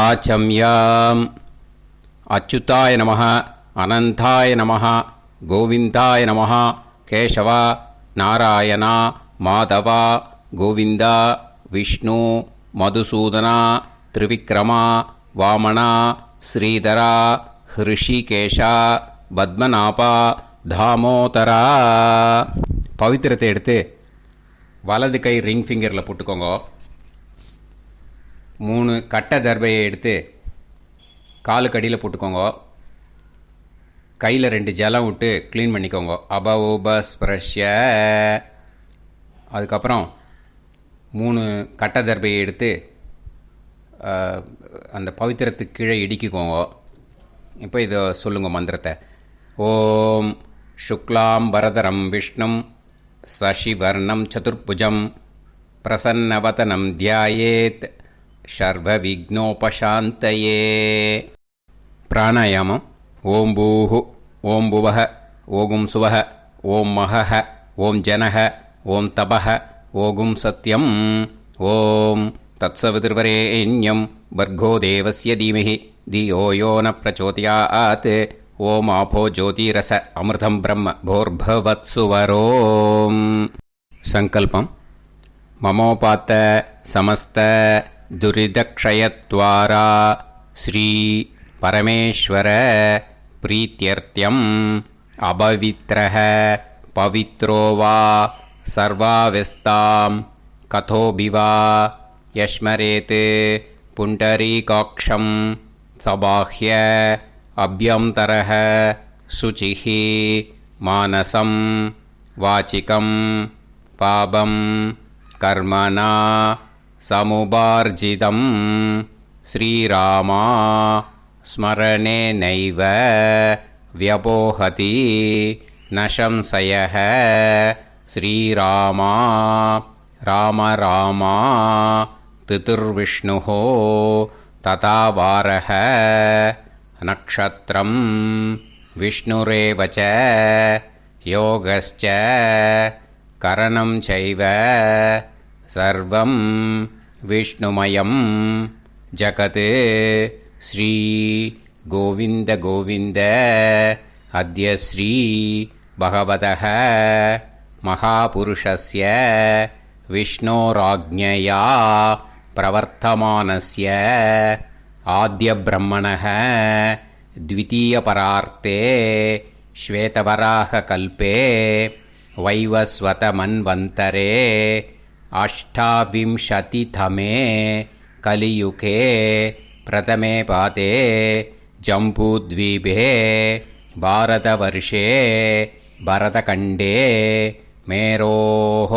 ஆச்சம்யாம். அச்சுதாய நமः, அனந்தாய நமः, கோவிந்தாய நமः, கேசவா, நாராயணா, மாதவா, கோவிந்தா, விஷ்ணு, மதுசூதனா, திரிவிக்ரமா, வாமனா, ஸ்ரீதரா, ஹிருஷிகேஷா, பத்மநாபா, தாமோதரா. பவித்திரத்தை எடுத்து வலது கை ரிங் ஃபிங்கரில் போட்டுக்கோங்க. 3 கட்டை தர்பையை எடுத்து காலுக்கடியில் போட்டுக்கோங்க. கையில் 2 ஜலம் விட்டு க்ளீன் பண்ணிக்கோங்க. அபவோபஸ்பிரஷ்ய. அதுக்கப்புறம் 3 கட்டை தர்பையை எடுத்து அந்த பவித்திரத்துக்கு கீழே இடிக்கிக்கோங்க. இப்போ இதை சொல்லுங்க மந்திரத்தை. ஓம் சுக்லாம் வரதரம் விஷ்ணும் சசிவர்ணம் சதுர்புஜம் பிரசன்னவதனம் தியாயேத் சர்வ விக்னோபசாந்தயே. பிராணாயாமம். ஓம் பூஹு, ஓம் புவஹ, ஓகும் சுவஹ, ஓம் மஹஹ, ஓம் ஜனஹ, ஓம் தபஹ, ஓகும் சத்யம். ஓம் தத்சவிதுர்வரேண்யம் வர்கோ தேவஸ்ய தீமஹி தியோ யோ ந பிரச்சோதயாத். ஓம் ஆபோ ஜோதிரச அமிர்தம் பிரம்ம போர்பவத்சுவரோம். சங்கல்பம். மமோபாத்த சமஸ்த துரிதக்ஷயத்வாரா ஸ்ரீ பரமேஸ்வர பிரீத்யர்த்தியம் அபவித்ரஹ பவித்ரோ வா சர்வாவஸ்தாம் கதோபிவா யஸ்மரேத் புண்டரீகாக்ஷம் சபாஹ்ய அப்யந்தரஹ சுசிஹ மானசம் வாசிகம் பாபம் கர்மணா சமுபார்ஜிதம் ஸ்ரீராமா ஸ்மரணேனைவ வ்யபோஹதி நசம்சயஹ. ஸ்ரீராமா ராம ராமா திதிர்விஷ்ணுஹோ ததா வாரஹ. நக்ஷத்ரம் விஷ்ணுரேவச யோகஸ்ச கரணம் சைவ சர்வம் விஷ்ணுமயம் ஜகத். ஸ்ரீ கோவிந்த கோவிந்த அத்ய ஸ்ரீ பகவதः மகாபுருஷஸ்ய விஷ்ணோராஜ்ஞயா பிரவர்த்தமானஸ்ய ஆத்ய பிரம்மணः த்விதீயபரார்த்தே ஸ்வேதவராக கல்பே வைவஸ்வத மன்வந்தரே அஷ்டாவிம்சதிதமே கலியுகே பிரதமே பாதே ஜம்பூத்வீபே பாரதவர்ஷே பரதகண்டே மேரோः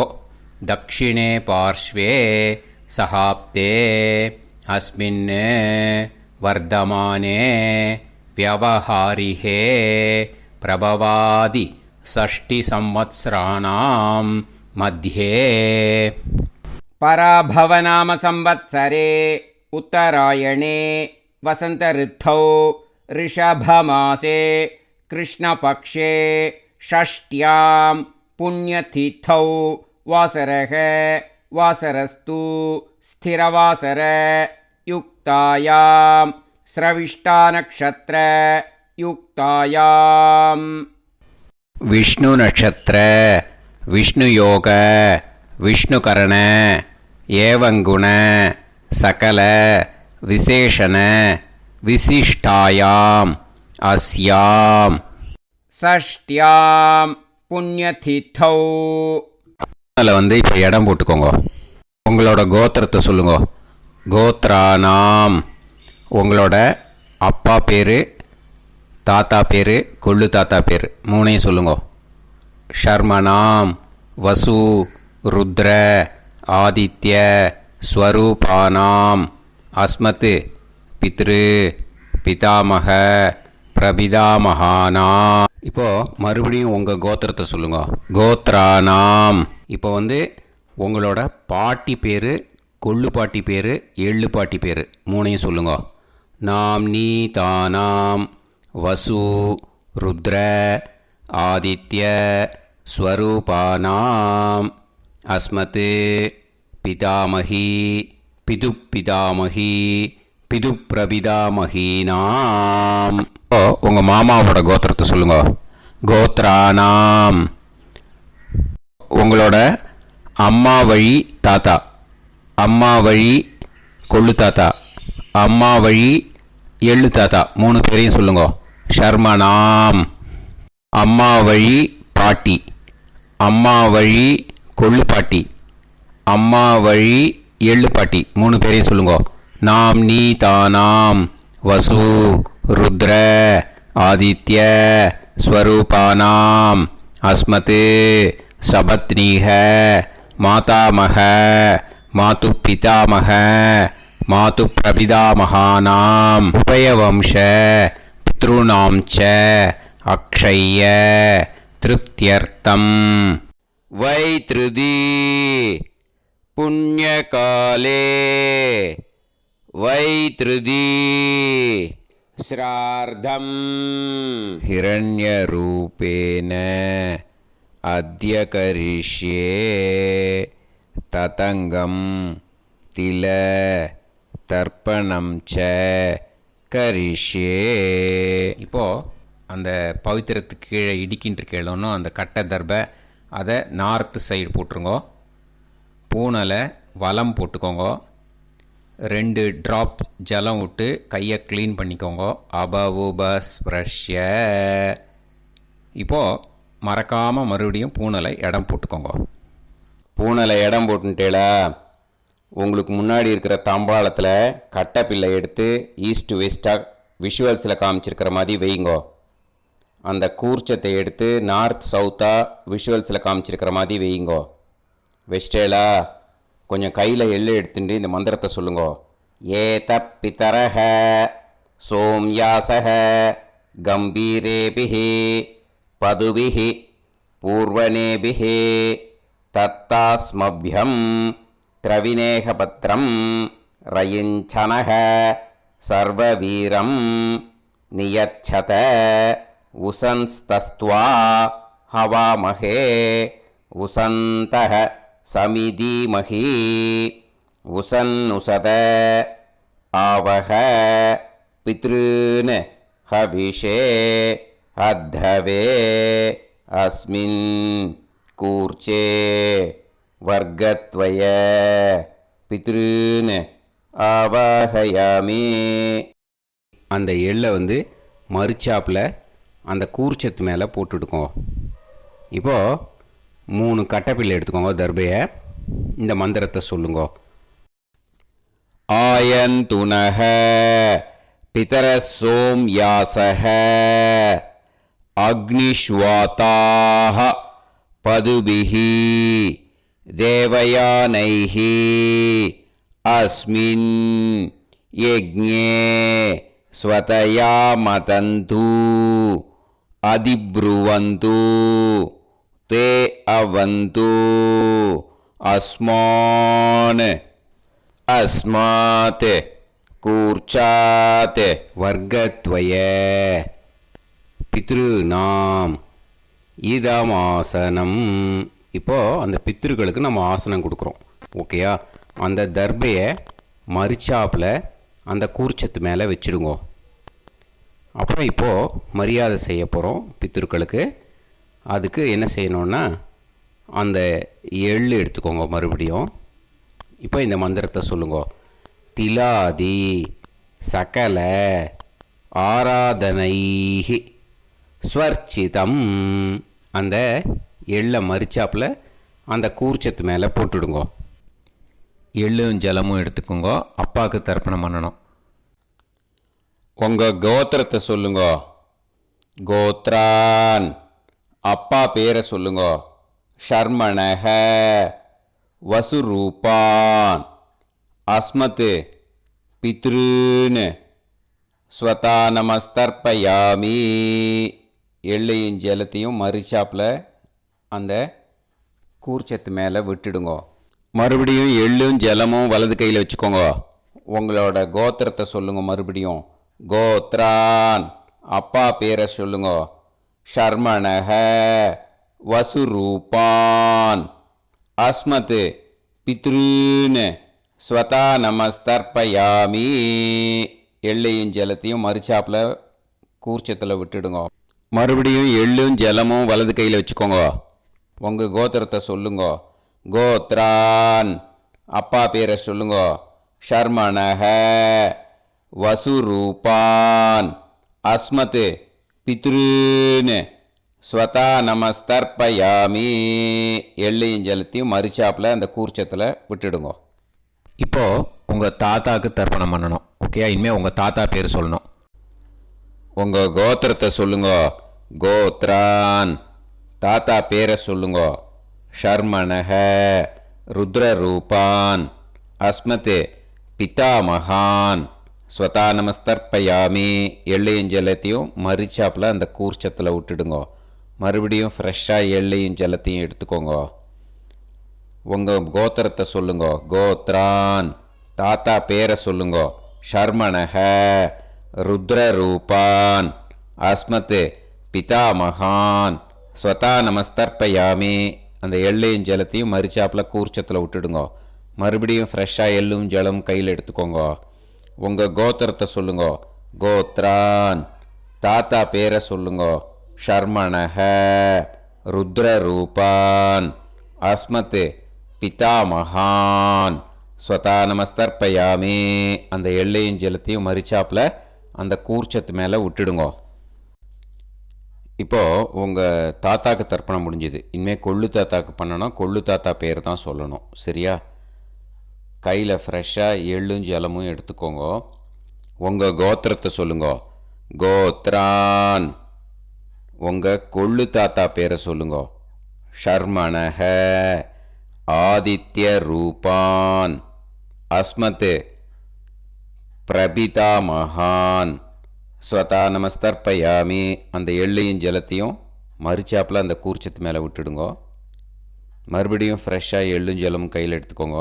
தக்ஷிணே பார்ஷ்வே சஹாப்தே அஸ்மின் வர்தமானே व्यवहारिहे प्रभवादि षष्टि संवत्सराणां मध्ये. पराभवनाम संवत्सरे उत्तरायणे वसंत ऋतौ ऋषभमासे कृष्णपक्षे षष्ट्यां पुण्यतिथौ वासरः वासरस्तु स्थिरवासर युक्तायां स्रविष्टा नक्षत्र युक्तायां. विष्णु नक्षत्र विष्णु योग विष्णुकरण एवं गुण सकल विशेषण विशिष्टायाम अस्याम षष्ट्यां पुण्यतिथौ. அதில் வந்து இப்போ இடம் போட்டுக்கோங்க. உங்களோட கோத்திரத்தை சொல்லுங்க. கோத்ரானாம். உங்களோட அப்பா பேர், தாத்தா பேர், கொள்ளு தாத்தா பேர் 3ஐயும் சொல்லுங்க. ஷர்மனாம் வசு ருத்ர ஆதித்ய ஸ்வரூபானாம் அஸ்மத் பித்ரு பிதாமக பிரபிதாமகானாம். இப்போது மறுபடியும் உங்கள் கோத்திரத்தை சொல்லுங்க. கோத்ரானாம். இப்போ வந்து உங்களோட பாட்டி பேர், கொள்ளு பாட்டி பேர், எள்ளு பாட்டி பேர் 3ஐயும் சொல்லுங்க. நாம் நீ தானாம் வசு ருத்ர ஆதித்ய ஸ்வரூபானாம் அஸ்மத் பிதாமகி பிதுப்பிதாமகி பிது பிரபிதாமகீனாம். உங்கள் மாமாவோட கோத்திரத்தை சொல்லுங்க. கோத்ரானாம். உங்களோட அம்மா வழி தாத்தா, அம்மா வழி கொள்ளு தாத்தா, அம்மா வழி எள்ளு தாத்தா, 3 பேரையும் சொல்லுங்க. ஷர்மனாம். அம்மா வழி பாட்டி, அம்மா வழி கொள்ளு பாட்டி, அம்மா வழி எள்ளு பாட்டி, 3 பேரையும் சொல்லுங்க. நாம் நீ தானாம் வசு ருத்ர ஆதித்ய ஸ்வரூபானாம் அஸ்மத் சபத்னீஹ மாதாமக மாது பிதாமக மாது பிரபிதாமகானாம் உபயவம்ச பித்ருணாம் ச அக்ஷய்ய திருப்தியர்த்தம் வைத்ருதி புண்ணியகாலே வைத்ருதி ஸ்ரார்த்தம் ஹிரண்யரூபேன அத்ய கரிஷ்யே ததங்கம் தில தர்ப்பணம் ச கரிஷ்யே. இப்போது அந்த பவித்திரத்துக்கு கீழே இடிக்கின்ற கீழே அந்த கட்டை தர்பை அதை நார்த்து சைடு போட்டுருங்கோ. பூனலை வலம் போட்டுக்கோங்க. 2 ட்ராப் ஜலம் விட்டு கையை க்ளீன் பண்ணிக்கோங்க. அபவுபஸ்ப்ரஷ்ய. இப்போது மறக்காமல் மறுபடியும் பூனலை இடம் போட்டுக்கோங்க. பூனலை இடம் போட்டுட்டேளா, உங்களுக்கு முன்னாடி இருக்கிற தாம்பாளத்தில் கட்டை பிள்ளை எடுத்து ஈஸ்ட் வெஸ்டாக விஷுவல்ஸில் காமிச்சிருக்கிற மாதிரி வைங்கோ. அந்த கூர்ச்சத்தை எடுத்து நார்த் சவுத்தாக விஷுவல்ஸில் காமிச்சிருக்கிற மாதிரி வைங்கோ. வெஸ்டேலா கொஞ்சம் கையில் எள்ளு எடுத்துட்டு இந்த மந்திரத்தை சொல்லுங்க. ஏத பிதரஹ சோம்யாசஹ கம்பீரேபிஹி பதுபிஹி பூர்வனேபிஹி தத்தாஸ்மப்யம் திரவிநேகபத்ரம் ரயிஞ்சனஹ சர்வவீரம் நியச்சத உசன்ஸ்தஸ்த்வா ஹவாமஹே உசந்தஹ சமிதீமஹி உசன்னுசத ஆவஹ பித்ருன் ஹவிஷே அத்தவே அஸ்மின் கூர்ச்சே வர்க்கத்வய பித்ருன் ஆவாஹயாமி. அந்த எள்ளை மறுச்சாப்பில் அந்த கூர்ச்சத்து மேலே போட்டுடுக்கோங்க. இப்போது 3 கட்டைப்பிள்ளை எடுத்துக்கோங்க. தர்பையை இந்த மந்திரத்தை சொல்லுங்க. ஆயந்துனஹ பிதர சோம்யாசஹ அக்னிஷ்வாதாஹ பதுபிஹி தேவயானைஹி அஸ்மின் யஜ்ஞே ஸ்வதயா மதந்து அதிப்ருவந்து தே அவது அஸ்மான் அஸ்மாத் கூர்ச்சாத் வர்க்கத்வய பித்ருநாம் இதமாசனம். இப்போது அந்த பித்ருக்களுக்கு நம்ம ஆசனம் கொடுக்குறோம். ஓகேயா? அந்த தர்பையை மரிச்சாப்பில் அந்த கூர்ச்சத்து மேலே வச்சுடுங்க. அப்புறம் இப்போது மரியாதை செய்ய போகிறோம் பித்ருக்களுக்கு. அதுக்கு என்ன செய்யணுன்னா அந்த எள்ளு எடுத்துக்கோங்க. மறுபடியும் இப்போ இந்த மந்திரத்தை சொல்லுங்க. திலாதி சகல ஆராதனைஹி ஸ்வர்ச்சிதம். அந்த எள்ளை மரிச்சாப்பில் அந்த கூர்ச்சத்து மேலே போட்டுடுங்க. எள்ளும் ஜலமும் எடுத்துக்கோங்க. அப்பாவுக்கு தர்ப்பணம் பண்ணணும். உங்கள் கோத்திரத்தை சொல்லுங்க. கோத்ரான். அப்பா பேரை சொல்லுங்க. ஷர்மணஹ வசுரூபான் அஸ்மத் பித்ருன் ஸ்வதா நமஸ்தர்ப்பயாமி. எள்ளையும் ஜலத்தையும் மரிச்சாப்பில் அந்த கூர்ச்சத்து மேலே விட்டுடுங்க. மறுபடியும் எள்ளும் ஜலமும் வலது கையில் வச்சுக்கோங்க. உங்களோட கோத்திரத்தை சொல்லுங்க. மறுபடியும் கோத்ரான். அப்பா பேரை சொல்லுங்க. ஷர்மணஹ வசுரூபான் அஸ்மத் பித்ருன் ஸ்வதா நமஸ்தர்ப்பயாமி. எள்ளையும் ஜலத்தையும் மறுச்சாப்பில் கூர்ச்சத்தில் விட்டுடுங்க. மறுபடியும் எள்ளும் ஜலமும் வலது கையில் வச்சுக்கோங்க. உங்கள் கோத்திரத்தை சொல்லுங்க. கோத்ரான், அப்பா பேரை சொல்லுங்க. ஷர்மணஹ, வசுரூபான், அஸ்மத், பித்ருன்னு. ஸ்வதா நமஸ்தர்ப்பயாமி. எள்ளையும் ஜலத்தையும் மறுச்சாப்பில் அந்த கூர்ச்சத்தில் விட்டுடுங்க. இப்போது உங்கள் தாத்தாவுக்கு தர்ப்பணம் பண்ணணும். ஓகே, இனிமேல் உங்கள் தாத்தா பேர் சொல்லணும். உங்கள் கோத்திரத்தை சொல்லுங்க. கோத்ரான், தாத்தா பேரை சொல்லுங்க. ஷர்மணஹ, ருத்ரரூபான், அஸ்மத், பிதாமகான். ஸ்வதா நமஸ்தர்ப்பயாமி. எள்ளையும் ஜலத்தையும் மறுச்சாப்பில் அந்த கூர்ச்சத்தில் விட்டுடுங்க. மறுபடியும் ஃப்ரெஷ்ஷாக எள்ளையும் ஜலத்தையும் எடுத்துக்கோங்க. உங்கள் கோத்திரத்தை சொல்லுங்க. கோத்ரான், தாத்தா பேரை சொல்லுங்க. ஷர்மணஹ, ருத்ரரூபான், அஸ்மத், பிதாமகான். ஸ்வதா நமஸ்தர்ப்பயாமி. அந்த எள்ளையும் ஜலத்தையும் மறுச்சாப்பில் கூர்ச்சத்தில் விட்டுடுங்க. மறுபடியும் ஃப்ரெஷ்ஷாக எள்ளும் ஜலம் கையில் எடுத்துக்கோங்க. உங்கள் கோத்திரத்தை சொல்லுங்க. கோத்ரான், தாத்தா பேரை சொல்லுங்க. ஷர்மணஹ, ருத்ரரூபான், அஸ்மத், பிதாமகான். ஸ்வதா நமஸ்தர்ப்பயாமி. அந்த எள்ளையும் ஜலத்தையும் மறுச்சாப்பில் அந்த கூர்ச்சத்து மேலே விட்டுடுங்க. இப்போது உங்கள் தாத்தாக்கு தர்ப்பணம் முடிஞ்சுது. இனிமேல் கொள்ளு தாத்தாக்கு பண்ணணும். கொள்ளு தாத்தா பேர் தான் சொல்லணும். சரியா? கையில் ஃப்ரெஷ்ஷாக எள்ளும் ஜலமும் எடுத்துக்கோங்க. உங்கள் கோத்திரத்தை சொல்லுங்க. கோத்ரான், உங்கள் கொள்ளு தாத்தா பேரை சொல்லுங்க. ஷர்மணஹ, ஆதித்ய ரூபான், அஸ்மத், பிரபிதாமகான். ஸ்வதா நமஸ்தர்ப்பயாமி. அந்த எள்ளையும் ஜலத்தையும் மறுச்சாப்பில் அந்த கூர்ச்சத்து மேலே விட்டுடுங்க. மறுபடியும் ஃப்ரெஷ்ஷாக எள்ளும் ஜலமும் கையில் எடுத்துக்கோங்க.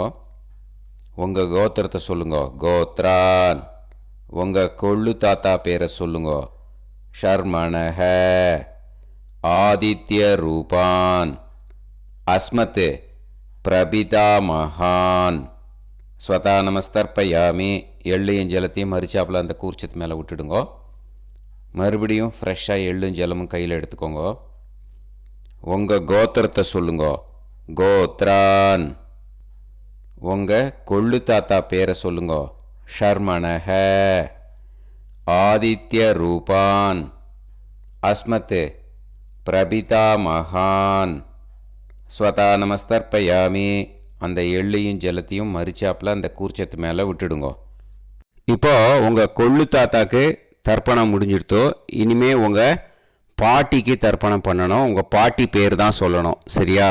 உங்கள் கோத்திரத்தை சொல்லுங்க. கோத்ரான், உங்கள் கொள்ளு தாத்தா பேரை சொல்லுங்க. ஷர்மணஹ, ஆதித்ய ரூபான், அஸ்மத், பிரபிதாமகான். ஸ்வதா நமஸ்தர்ப்பயாமி. எள்ளையும் ஜலத்தையும் மறுச்சாப்பில் அந்த கூர்ச்சத்து மேலே விட்டுடுங்க. மறுபடியும் ஃப்ரெஷ்ஷாக எள்ளும் ஜலமும் கையில் எடுத்துக்கோங்க. உங்கள் கோத்திரத்தை சொல்லுங்க. கோத்ரான், உங்கள் கொள்ளு தாத்தா பேரை சொல்லுங்க. ஷர்மணஹ, ஆதித்ய ரூபான், அஸ்மத், பிரபிதாமகான். ஸ்வதா நமஸ்தர்ப்பயாமி. அந்த எள்ளையும் ஜலத்தையும் மறுச்சாப்பில் அந்த கூர்ச்சத்து மேலே விட்டுடுங்க. இப்போது உங்கள் கொள்ளு தாத்தாக்கு தர்ப்பணம் முடிஞ்சிடுத்தோ. இனிமேல் உங்கள் பாட்டிக்கு தர்ப்பணம் பண்ணணும். உங்கள் பாட்டி பேர் தான் சொல்லணும். சரியா?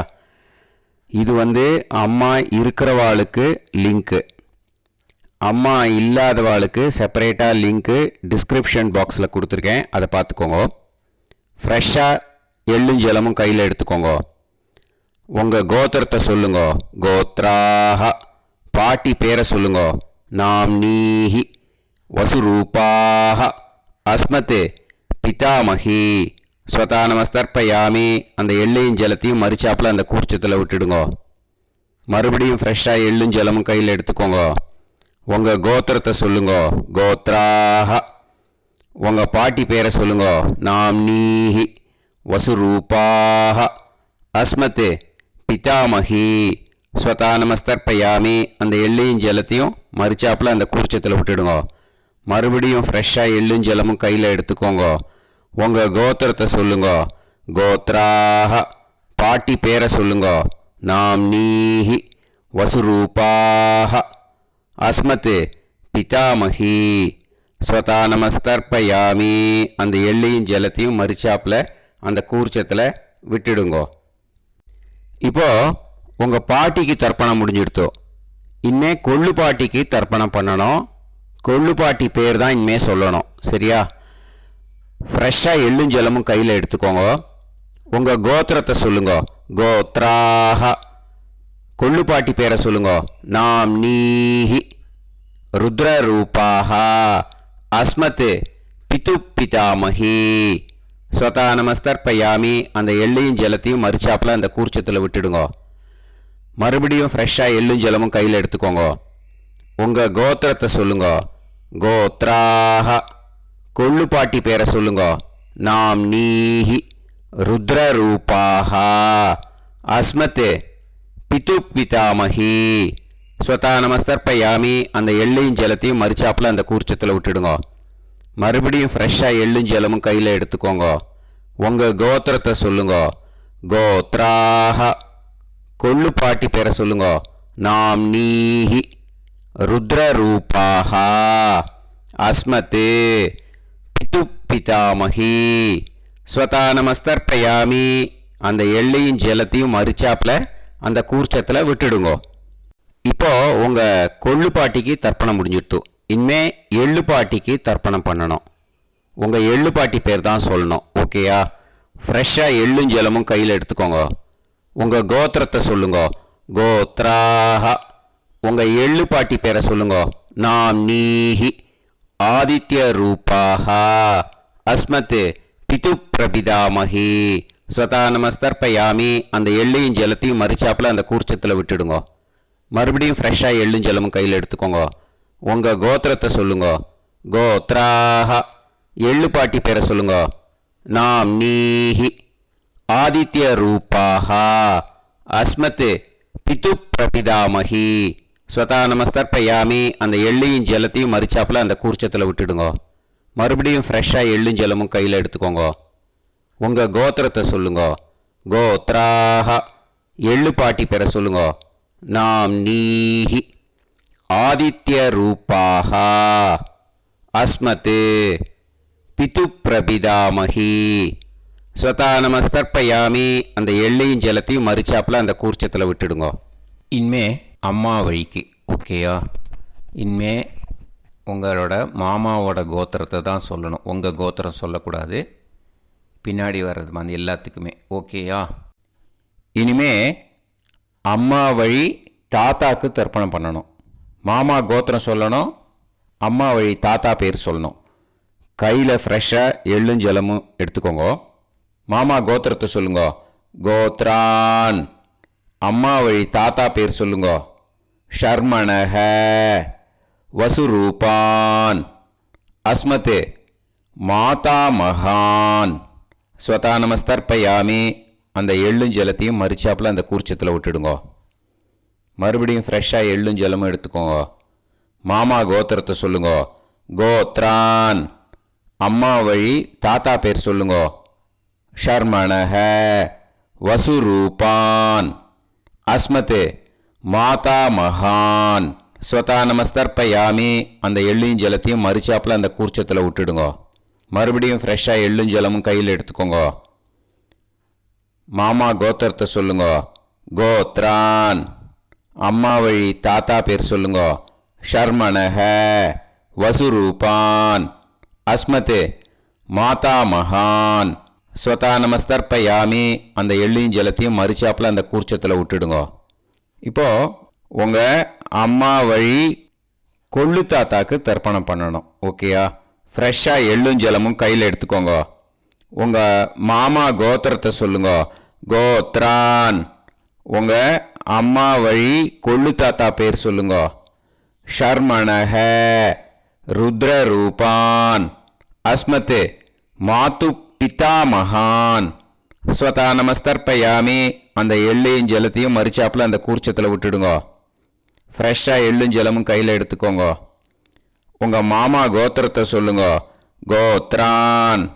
இது அம்மா இருக்கிறவாளுக்கு லிங்க்கு, அம்மா இல்லாதவாளுக்கு செப்பரேட்டாக லிங்க்கு டிஸ்கிரிப்ஷன் பாக்ஸில் கொடுத்துருக்கேன். அதை பார்த்துக்கோங்க. ஃப்ரெஷ்ஷாக எள்ளும் ஜலமும் கையில் எடுத்துக்கோங்க. உங்கள் கோத்திரத்தை சொல்லுங்க. கோத்ராஹ, பாட்டி பேரை சொல்லுங்க. நாம்னீஹி, வசுரூபாஹ, அஸ்மத், பிதாமகி. ஸ்வதா நமஸ்தர்ப்பயாமி. அந்த எள்ளையும் ஜலத்தையும் மறுச்சாப்பில் அந்த கூர்ச்சத்தில் விட்டுடுங்க. மறுபடியும் ஃப்ரெஷ்ஷாக எள்ளும் ஜலமும் கையில் எடுத்துக்கோங்க. உங்கள் கோத்திரத்தை சொல்லுங்க. கோத்ராஹ, உங்கள் பாட்டி பேரை சொல்லுங்க. நாம்னீஹி, வசுரூபாஹ, அஸ்மத், பிதாமகி. ஸ்வதா நமஸ்தர்ப்பயாமி. அந்த எள்ளையும் ஜலத்தையும் மறுச்சாப்பில் அந்த கூர்ச்சத்தில் விட்டுடுங்க. மறுபடியும் ஃப்ரெஷ்ஷாக எள்ளும் ஜலமும் கையில் எடுத்துக்கோங்க. உங்கள் கோத்திரத்தை சொல்லுங்க. கோத்ராஹ, பாட்டி பேரை சொல்லுங்க. நாம்னீஹி, வசுரூபாஹ, அஸ்மத், பிதாமகி. ஸ்வதா நமஸ்தர்ப்பயாமி. அந்த எள்ளையும் ஜலத்தையும் மறுச்சாப்பில் அந்த கூர்ச்சத்தில் விட்டுடுங்க. இப்போது உங்கள் பாட்டிக்கு தர்ப்பணம் முடிஞ்சிடுத்தோ. இனிமே கொள்ளு பாட்டிக்கு தர்ப்பணம் பண்ணணும். கொள்ளு பாட்டி பேர் தான் இனிமேல் சொல்லணும். சரியா? ஃப்ரெஷ்ஷாக எள்ளும் ஜலமும் கையில் எடுத்துக்கோங்க. உங்கள் கோத்திரத்தை சொல்லுங்க. கோத்ராஹ, கொள்ளு பாட்டி பேரை சொல்லுங்க. நாம்னீஹி, ருத்ரரூபாஹ, அஸ்மத், பிதாமகி. ஸ்வதா நமஸ்தர்ப்பயாமி. அந்த எள்ளையும் ஜலத்தையும் மறுச்சாப்பில் அந்த கூர்ச்சத்தில் விட்டுடுங்க. மறுபடியும் ஃப்ரெஷ்ஷாக எள்ளும் ஜலமும் கையில் எடுத்துக்கோங்க. உங்கள் கோத்திரத்தை சொல்லுங்க. கோத்ராஹ. கொள்ளுப்பாட்டி பேரை சொல்லுங்க. நாம் நீஹி ருத்ரரூபாக. அஸ்மத் பிது பிதாமகி. ஸ்வதா நமஸ்தர்ப்பயாமி. அந்த எள்ளையும் ஜலத்தையும் மறிச்சாப்பில் அந்த கூர்ச்சத்தில் விட்டுடுங்க. மறுபடியும் ஃப்ரெஷ்ஷாக எள்ளும் ஜலமும் கையில் எடுத்துக்கோங்க. உங்கள் கோத்திரத்தை சொல்லுங்க. கோத்ராஹ. கொள்ளுப்பாட்டி பேரை சொல்லுங்க. நாம் நீஹி ருத்ரரூபாக. அஸ்மத் பிது பிதாமகி. ஸ்வதா நமஸ்தர்ப்பயாமி. அந்த எள்ளையும் ஜலத்தையும் மறிச்சாப்பில் அந்த கூர்ச்சத்தில் விட்டுடுங்க. இப்போ உங்கள் கொள்ளுப்பாட்டிக்கு தர்ப்பணம் முடிஞ்சிடுத்து. இனிமே எள்ளுப்பாட்டிக்கு தர்ப்பணம் பண்ணணும். உங்கள் எள்ளுப்பாட்டி பேர் தான் சொல்லணும். ஓகேயா? ஃப்ரெஷ்ஷாக எள்ளும் ஜலமும் கையில் எடுத்துக்கோங்க. உங்கள் கோத்திரத்தை சொல்லுங்க. கோத்ராஹ. உங்கள் எள்ளுப்பாட்டி பேரை சொல்லுங்க. நாம் நீஹி ஆதித்ய ரூபாக. அஸ்மத் பிது பிரபிதாமகி. ஸ்வதா நமஸ்தர்ப்பயாமி. அந்த எள்ளையும் ஜலத்தையும் மறிச்சாப்பில் அந்த கூர்ச்சத்தில் விட்டுடுங்க. மறுபடியும் ஃப்ரெஷ்ஷாக எள்ளும் ஜலமும் கையில் எடுத்துக்கோங்க. உங்கள் கோத்திரத்தை சொல்லுங்க. கோத்ராஹ. எள்ளுப்பாட்டி பேரை சொல்லுங்க. நாம் நீஹி ஆதித்ய ரூபாக. அஸ்மத் பிது பிரபிதாமகி. ஸ்வதா நமஸ்தர்ப்பயாமி. அந்த எள்ளையும் ஜலத்தையும் மறிச்சாப்பில் அந்த கூர்ச்சத்தில் விட்டுடுங்க. மறுபடியும் ஃப்ரெஷ்ஷாக எள்ளும் ஜலமும் கையில் எடுத்துக்கோங்க. உங்கள் கோத்திரத்தை சொல்லுங்க. கோத்ராஹ. எள்ளுப்பாட்டி பேரை சொல்லுங்க. நாம் நீஹி ஆதித்ய ரூபாக. அஸ்மத் பிது பிரபிதாமகி. ஸ்வதா நமஸ்தர்ப்பயாமி. அந்த எள்ளையும் ஜலத்தையும் மறிச்சாப்பில் அந்த கூர்ச்சத்தில் விட்டுடுங்க. இனிமே அம்மா வழிக்கு. ஓகேயா? இனிமே உங்களோட மாமாவோட கோத்திரத்தை தான் சொல்லணும். உங்கள் கோத்திரம் சொல்லக்கூடாது. பின்னாடி வர்றது மாதிரி எல்லாத்துக்குமே. ஓகேயா? இனிமே அம்மா வழி தாத்தாக்கு தர்ப்பணம் பண்ணணும். மாமா கோத்திரம் சொல்லணும். அம்மா வழி தாத்தா பேர் சொல்லணும். கையில் ஃப்ரெஷ்ஷாக எள்ளும் ஜலமும் எடுத்துக்கோங்க. மாமா கோத்திரத்தை சொல்லுங்க. கோத்ரான். அம்மா வழி தாத்தா பேர் சொல்லுங்க. ஷர்மணஹ. வசுரூபான். அஸ்மத் மாதா மகான். ஸ்வதா நமஸ்தர்ப்பயாமி. அந்த எள்ளும் ஜலத்தையும் மறிச்சாப்பில் அந்த கூர்ச்சத்தில் விட்டுடுங்க. மறுபடியும் ஃப்ரெஷ்ஷாக எள்ளும் ஜலமும் எடுத்துக்கோங்க. மாமா கோத்திரத்தை சொல்லுங்க. கோத்ரான். அம்மா வழி தாத்தா பேர் சொல்லுங்க. ஷர்மணஹ. வசுரூபான். அஸ்மத் மாதா மகான். ஸ்வதா நமஸ்தர்ப்பயாமி. அந்த எள்ளையும் ஜலத்தையும் மறிச்சாப்பில் அந்த கூர்ச்சத்தில் விட்டுடுங்க. மறுபடியும் ஃப்ரெஷ்ஷாக எள்ளும் ஜலமும் கையில் எடுத்துக்கோங்க. மாமா கோத்திரத்தை சொல்லுங்க. கோத்ரான். அம்மா வழி தாத்தா பேர் சொல்லுங்க. ஷர்மணஹ. வசுரூபான். அஸ்மத் மாதா மகான். ஸ்வதா நமஸ்தர்ப்பயாமி. அந்த எள்ளையும் ஜலத்தையும் மறிச்சாப்பில் அந்த கூர்ச்சத்தில் விட்டுடுங்க. இப்போது உங்கள் அம்மா வழி கொள்ளு தாத்தாக்கு தர்ப்பணம் பண்ணணும். ஓகேயா? ஃப்ரெஷ்ஷாக எள்ளும் ஜலமும் கையில் எடுத்துக்கோங்க. உங்கள் மாமா கோத்திரத்தை சொல்லுங்க. கோத்ரான். உங்கள் அம்மா வழி கொள்ளு தாத்தா பேர் சொல்லுங்க. ஷர்மணஹ. ருத்ரரூபான். அஸ்மத் மாது பிதாமகான். ஸ்வதா நமஸ்தர்ப்பயாமி. அந்த எள்ளையும் ஜலத்தையும் மறிச்சாப்பில் அந்த கூர்ச்சத்தில் விட்டுடுங்க. ஃப்ரெஷ்ஷாக எள்ளும் ஜலமும் கையில் எடுத்துக்கோங்க. உங்கள் மாமா கோத்திரத்தை சொல்லுங்க. கோத்ரான்.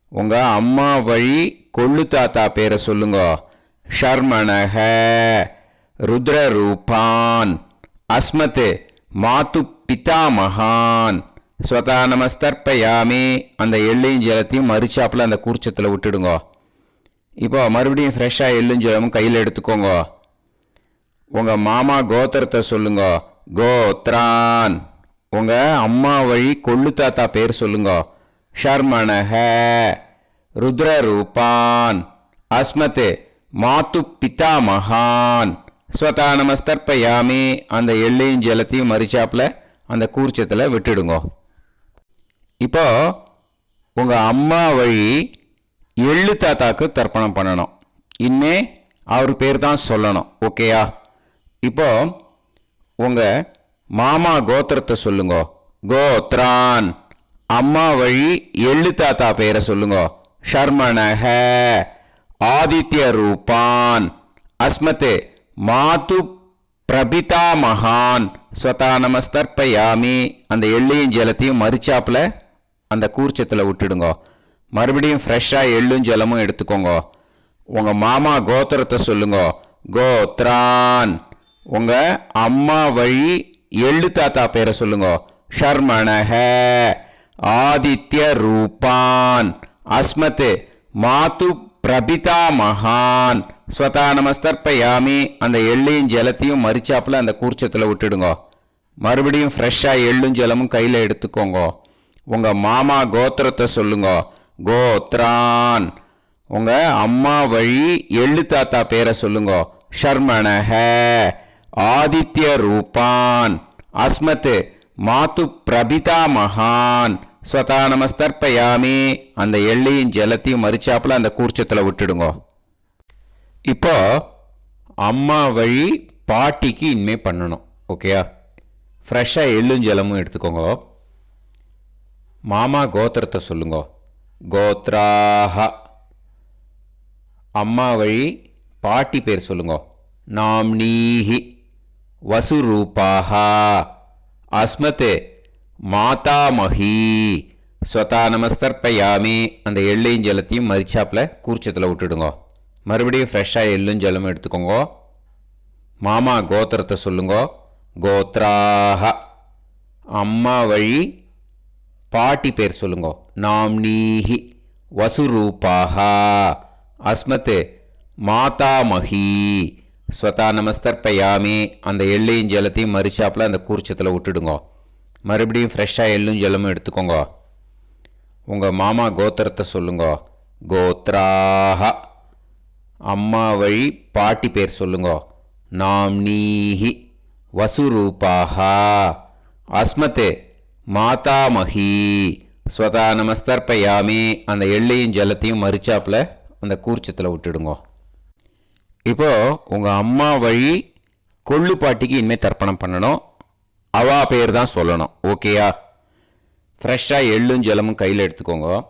உங்கள் அம்மா வழி கொள்ளு தாத்தா பேரை சொல்லுங்க. ஷர்மணஹ. ருத்ரரூபான். அஸ்மத் மாது பிதாமகான். ஸ்வதா நமஸ்தர்ப்பயாமி. அந்த எள்ளையும் ஜலத்தையும் மறிச்சாப்பில் அந்த கூர்ச்சத்தில் விட்டுடுங்க. இப்போ மறுபடியும் ஃப்ரெஷ்ஷாக எள்ளும் ஜலமும் கையில் எடுத்துக்கோங்க. உங்கள் மாமா கோத்திரத்தை சொல்லுங்க. கோத்ரான். உங்கள் அம்மா வழி கொள்ளு தாத்தா பேர் சொல்லுங்க. ஷர்மணஹ. ருத்ரரூபான். அஸ்மத் மாது பிதாமகான். ஸ்வதா நமஸ்தர்ப்பயாமி. அந்த எள்ளையும் ஜலத்தையும் மறிச்சாப்பில் அந்த கூர்ச்சத்தில் விட்டுடுங்க. இப்போ உங்கள் அம்மா வழி எள்ளு தாத்தாக்கு தர்ப்பணம் பண்ணணும். இனிமே அவர் பேர் தான் சொல்லணும். ஓகேயா? இப்போ உங்கள் மாமா கோத்திரத்தை சொல்லுங்க. கோத்ரான். அம்மா வழி எள்ளு தாத்தா பெயரை சொல்லுங்க. ஷர்மணஹ. ஆதித்ய ரூபான். அஸ்மதே மாது பிரபிதா மகான். ஸ்வதா நமஸ்தர்ப்பயாமி. அந்த எள்ளையும் ஜலத்தையும் மறிச்சாப்புல அந்த கூர்ச்சத்தில் விட்டுடுங்க. மறுபடியும் ஃப்ரெஷ்ஷாக எள்ளும் ஜலமும் எடுத்துக்கோங்க. உங்கள் மாமா கோத்திரத்தை சொல்லுங்க. கோத்ரான். உங்கள் அம்மா வழி எள்ளு தாத்தா பேரை சொல்லுங்க. ஷர்மணஹ. ஆதித்ய ரூபான். அஸ்மத் மாது பிரபிதா மகான். ஸ்வதா நமஸ்தர்ப்பயாமி. அந்த எள்ளையும் ஜலத்தையும் மறிச்சாப்புல அந்த கூர்ச்சத்தில் விட்டுடுங்க. மறுபடியும் ஃப்ரெஷ்ஷாக எள்ளும் ஜலமும் கையில் எடுத்துக்கோங்க. உங்கள் மாமா கோத்திரத்தை சொல்லுங்க. கோத்ரான். உங்கள் அம்மா வழி எள்ளு தாத்தா பேரை சொல்லுங்க. ஷர்மணஹ. ஆதித்ய ரூபான். அஸ்மத் மாது பிரபிதா மகான். ஸ்வதா நமஸ்தர்ப்பயாமி. அந்த எள்ளையும் ஜலத்தையும் மறிச்சாப்புல அந்த கூர்ச்சத்தில் விட்டுடுங்க. இப்போ அம்மா வழி பாட்டிக்கு இனிமே பண்ணணும். ஓகேயா? ஃப்ரெஷ்ஷாக எள்ளும் ஜலமும் எடுத்துக்கோங்க. மாமா கோத்திரத்தை சொல்லுங்க. கோத்ராஹ. அம்மா வழி பாட்டி பேர் சொல்லுங்க. நாம்னீஹி. வசுரூபாஹ. அஸ்மத் மாதாமஹி. ஸ்வதா நமஸ்தர்ப்பயாமி. அந்த எள்ளையும் ஜலத்தையும் மறிச்சாப்பில் கூர்ச்சத்தில் விட்டுடுங்க. மறுபடியும் ஃப்ரெஷ்ஷாக எள்ளும் ஜலமும் எடுத்துக்கோங்க. மாமா கோத்திரத்தை சொல்லுங்க. கோத்ராஹ. அம்மா வழி பாட்டி பேர் சொல்லுங்க. நாம்னீஹி. வசுரூபாஹ. அஸ்மத் மாதாமஹி. ஸ்வதா நமஸ்தர்ப்பயாமி. அந்த எள்ளையும் ஜலத்தையும் மறிச்சாப்பில் அந்த கூர்ச்சத்தில் விட்டுடுங்க. மறுபடியும் ஃப்ரெஷ்ஷாக எள்ளும் ஜலமும் எடுத்துக்கோங்க. உங்கள் மாமா கோத்திரத்தை சொல்லுங்க. கோத்ராஹ. அம்மா வழி பாட்டி பேர் சொல்லுங்க. நாம்னீஹி. வசுரூபாஹ. அஸ்மத் மாதாமஹி. ஸ்வதா நமஸ்தர்ப்பயாமி. அந்த எள்ளையும் ஜலத்தையும் மறிச்சாப்பில் அந்த கூர்ச்சத்தில் விட்டுடுங்க. இப்போ உங்கள் அம்மா வழி கொள்ளு பாட்டிக்கு இனிமேல் தர்ப்பணம் பண்ணணும். அவா பேர் தான் சொல்லணும். ஓகேயா? ஃப்ரெஷ்ஷாக எள்ளும் ஜலமும் கையில் எடுத்துக்கோங்க.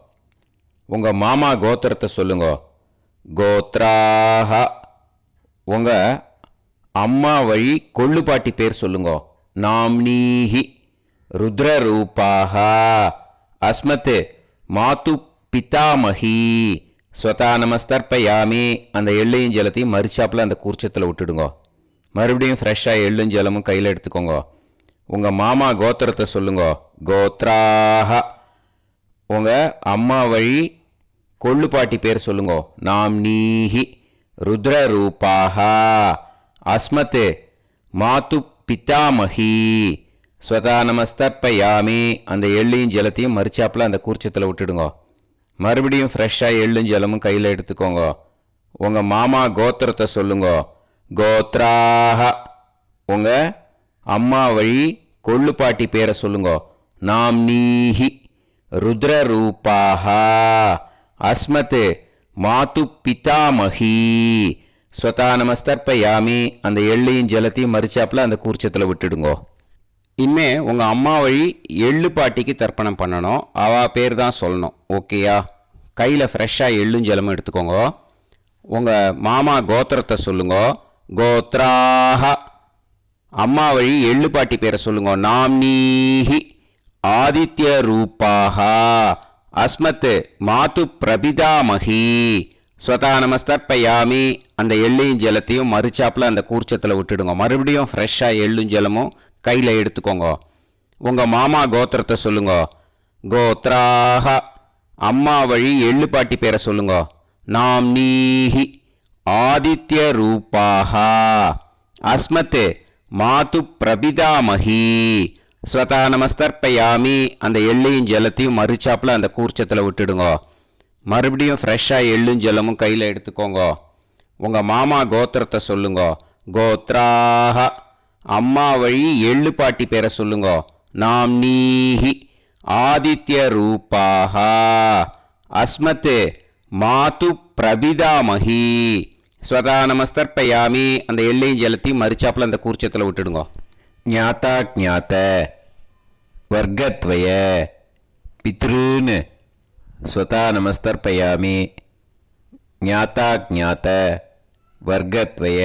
உங்கள் மாமா கோத்திரத்தை சொல்லுங்க. கோத்ராஹ. உங்கள் அம்மா வழி கொள்ளு பாட்டி பேர் சொல்லுங்க. நாம்னீஹி. ருத்ரரூபாஹ. அஸ்மத் மாது பிதாமஹி. ஸ்வதா நமஸ்தர்ப்பயாமி. அந்த எள்ளையும் ஜலத்தையும் மறிச்சாப்பில் அந்த கூர்ச்சத்தில் விட்டுடுங்க. மறுபடியும் ஃப்ரெஷ்ஷாக எள்ளும் ஜலமும் கையில் எடுத்துக்கோங்க. உங்கள் மாமா கோத்திரத்தை சொல்லுங்க. கோத்ராஹ. உங்கள் அம்மா வழி கொள்ளு பாட்டி பேர் சொல்லுங்க. நாம்னீஹி. ருத்ரரூபாஹ. அஸ்மத் மாது பிதாமஹி. ஸ்வதா நமஸ்தர்ப்பயாமி. அந்த எள்ளையும் ஜலத்தையும் மறிச்சாப்பில் அந்த கூர்ச்சத்தில் விட்டுடுங்க. மறுபடியும் ஃப்ரெஷ்ஷாக எள்ளும் ஜலமும் கையில் எடுத்துக்கோங்க. உங்கள் மாமா கோத்திரத்தை சொல்லுங்க. கோத்ராஹ. உங்கள் அம்மா வழி கொள்ளு பாட்டி பேரை சொல்லுங்க. நாம்னீஹி. ருத்ரரூபாஹ. அஸ்மத் மாது பிதாமஹி. ஸ்வதா நமஸ்தர்ப்பயாமி. அந்த எள்ளையும் ஜலத்தையும் மறிச்சாப்பில் அந்த கூர்ச்சத்தில் விட்டுடுங்க. இனிமே உங்கள் அம்மா வழி எள்ளு பாட்டிக்கு தர்ப்பணம் பண்ணணும். அவா பேர் தான் சொல்லணும். ஓகேயா? கையில் ஃப்ரெஷ்ஷாக எள்ளும் ஜலமும் எடுத்துக்கோங்க. உங்கள் மாமா கோத்திரத்தை சொல்லுங்க. கோத்ராஹ. அம்மா வழி எள்ளு பாட்டி பேரை சொல்லுங்க. நாம்னீஹி. ஆதித்ய ரூபாஹ. அஸ்மத் மாது பிரபிதாமஹி. ஸ்வதா நமஸ்தர்ப்பயாமி. அந்த எள்ளையும் ஜலத்தையும் மறிச்சாப்பில் அந்த கூர்ச்சத்தில் விட்டுடுங்க. மறுபடியும் ஃப்ரெஷ்ஷாக எள்ளும் ஜலமும் கையில் எடுத்துக்கோங்க. உங்கள் மாமா கோத்திரத்தை சொல்லுங்க. கோத்ராஹ. அம்மா வழி எள்ளு பாட்டி பேரை சொல்லுங்க. நாம்னீஹி. ஆதித்ய ரூபாஹ. அஸ்மத் மாது பிரபிதாமஹி. ஸ்வதா நமஸ்தர்ப்பயாமி. அந்த எள்ளையும் ஜலத்தையும் மறிச்சாப்பில் அந்த கூர்ச்சத்தில் விட்டுடுங்க. மறுபடியும் ஃப்ரெஷ்ஷாக எள்ளும் ஜலமும் கையில் எடுத்துக்கோங்க. உங்கள் மாமா கோத்திரத்தை சொல்லுங்க. கோத்ராஹ. அம்மா வழி எள்ளு பாட்டி பேரை சொல்லுங்க. நாம்னீஹி. ஆதித்ய ரூபாஹ. அஸ்மத் மாது பிரபிதாமஹி. ஸ்வதா நமஸ்தர்ப்பயாமி. அந்த எள்ளையும் ஜலத்தையும் மறிச்சாப்பில் அந்த கூர்ச்சத்தில் விட்டுடுங்க. ஞாதாஜ்ஞாத வர்க்கத்வய பித்ருன் ஸ்வதா நமஸ்தர்ப்பயாமி ஞாதாஜ்ஞாத வர்க்கத்வய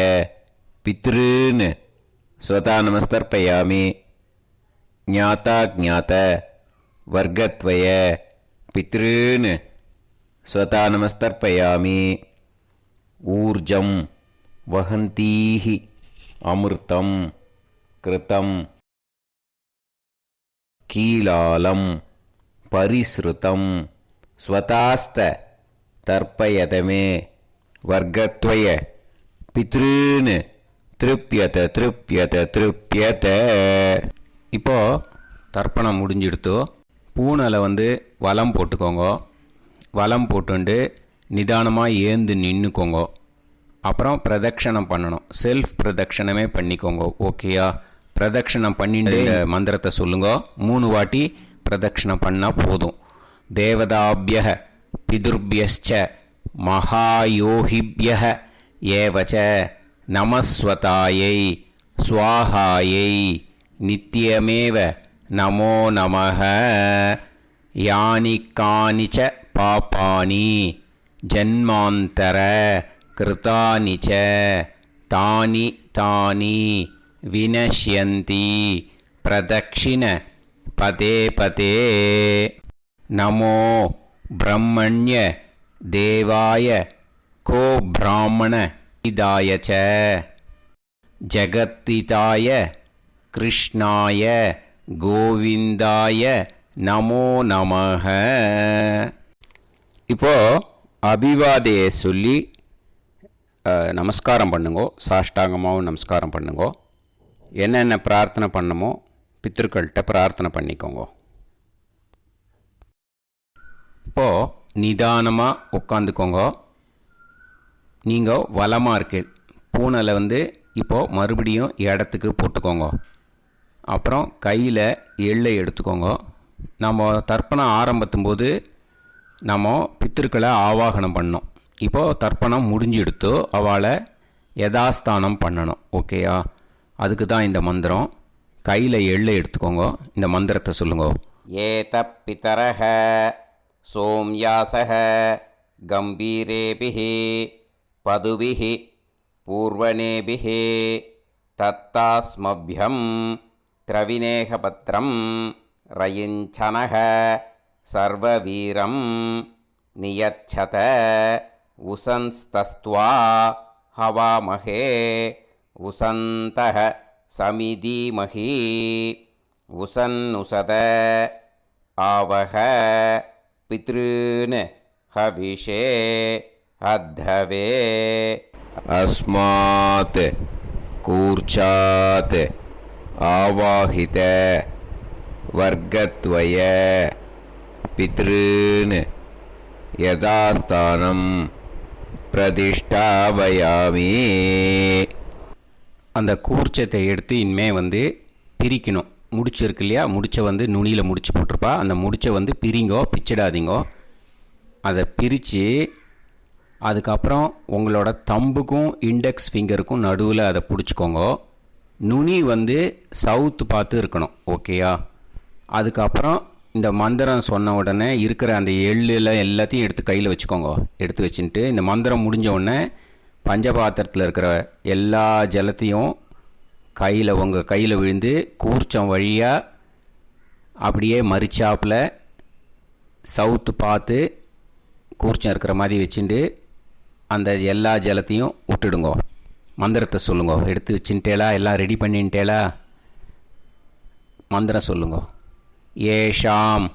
பித்ருன் ஸ்வதா நமஸ்தர்ப்பயாமி ஞாதாஜ்ஞாத வர்க்கத்வய பித்ருன் ஸ்வதா நமஸ்தர்ப்பயாமி ஊர்ஜம் வஹந்தீஹி அமிர்தம் கிருதம் கீலாலம் பரிஸ்ருதம் ஸ்வதாஸ்த தர்ப்பயதமே வர்க்கத்வய பித்ருன் திருப்யத திருப்யத திருப்யத. இப்போ தர்ப்பணம் முடிஞ்சிடுத்தோ பூனலை வலம் போட்டுக்கோங்க. வலம் போட்டுண்டு நிதானமாக ஏந்து நின்றுக்கோங்க. அப்புறம் பிரதட்சணம் பண்ணணும். செல்ஃப் பிரதட்சணமே பண்ணிக்கோங்க. ஓகேயா? பிரதட்சணம் பண்ணிட்டு மந்திரத்தை சொல்லுங்க. 3 வாட்டி பிரதட்சணம் பண்ணால் போதும். தேவதாபிய பிதுர்பியஸ்ச மகாயோகிபிய ஏவச்ச நமஸ்வதாயை ஸ்வாஹாயை நித்யமேவ நமோ நமஹ. யானி கானிச்ச பாபானி ஜன்மாந்தர கிருதானிச்ச தானி தானி வினஷ்யந்தி பிரதக்ஷிண பதே பதே. நமோ பிரம்மண்ய தேவாய கோ பிராமண இதாய ச ஜகத்திதாய கிருஷ்ணாய கோவிந்தாய நமோ நமஹ. இப்போ அபிவாதையை சொல்லி நமஸ்காரம் பண்ணுங்கோ. சாஷ்டாங்கமாகவும் நமஸ்காரம் பண்ணுங்கோ. என்னென்ன பிரார்த்தனை பண்ணமோ பித்ருக்கள்கிட்ட பிரார்த்தனை பண்ணிக்கோங்க. இப்போது நிதானமாக உட்காந்துக்கோங்க. நீங்கள் வலமாக இருக்கு பூனலை இப்போது மறுபடியும் இடத்துக்கு போட்டுக்கோங்க. அப்புறம் கையில் எள்ளை எடுத்துக்கோங்க. நம்ம தர்ப்பணம் ஆரம்பத்தும்போது நம்ம பித்திருக்களை ஆவாகனம் பண்ணோம். இப்போது தர்ப்பணம் முடிஞ்செடுத்து அவளை யதாஸ்தானம் பண்ணணும். ஓகேயா? அதுக்கு தான் இந்த மந்திரம். கையில் எள்ளை எடுத்துக்கோங்க. இந்த மந்திரத்தை சொல்லுங்க. ஏத பிதரஹ சோம்யாசஹ கம்பீரேபிஹி பதுபிஹி பூர்வணேபிஹி தத்தாஸ்மப்யம் திரவிநேகபத்ரம் ரயிஞ்சனஹ சர்வவீரம் நியச்சத உசன்ஸ்தஸ்த்வா ஹவாமஹே உசந்தஹ சமிதீமஹி உசன்னுசத ஆவஹ பித்ருன் ஹவிஷே அத்தவே. அஸ்மாத் கூர்ச்சாத் ஆவாஹித வர்க்கத்வய பித்ருன் யதாஸ்தானம் பிரதிஷ்டாபயாமி. அந்த கூர்ச்சத்தை எடுத்து இனிமே பிரிக்கணும். முடிச்சு இருக்கு இல்லையா? முடிச்சை நுனியில் முடிச்சு போட்டிருப்பா. அந்த முடிச்சை பிரிங்கோ, பிச்சிடாதீங்கோ. அதை பிரித்து அதுக்கப்புறம் உங்களோட தம்புக்கும் இண்டெக்ஸ் ஃபிங்கருக்கும் நடுவில் அதை பிடிச்சிக்கோங்க. நுனி சவுத்து பார்த்து இருக்கணும். ஓகேயா? அதுக்கப்புறம் இந்த மந்திரம் சொன்ன உடனே இருக்கிற அந்த எள்ளில் எல்லாத்தையும் எடுத்து கையில் வச்சுக்கோங்க. எடுத்து வச்சுட்டு இந்த மந்திரம் முடிஞ்ச உடனே பஞ்சபாத்திரத்தில் இருக்கிற எல்லா ஜலத்தையும் உங்கள் கையில் விழுந்து கூர்ச்சம் வழியாக அப்படியே மறிச்சாப்பில் சவுத்து பார்த்து கூர்ச்சம் இருக்கிற மாதிரி வச்சுட்டு அந்த எல்லா ஜலத்தையும் விட்டுடுங்கோ. மந்திரத்தை சொல்லுங்க. எடுத்து வச்சுட்டேலா? எல்லாம் ரெடி பண்ணிட்டேலா? மந்திரம் சொல்லுங்க. ஏஷாம்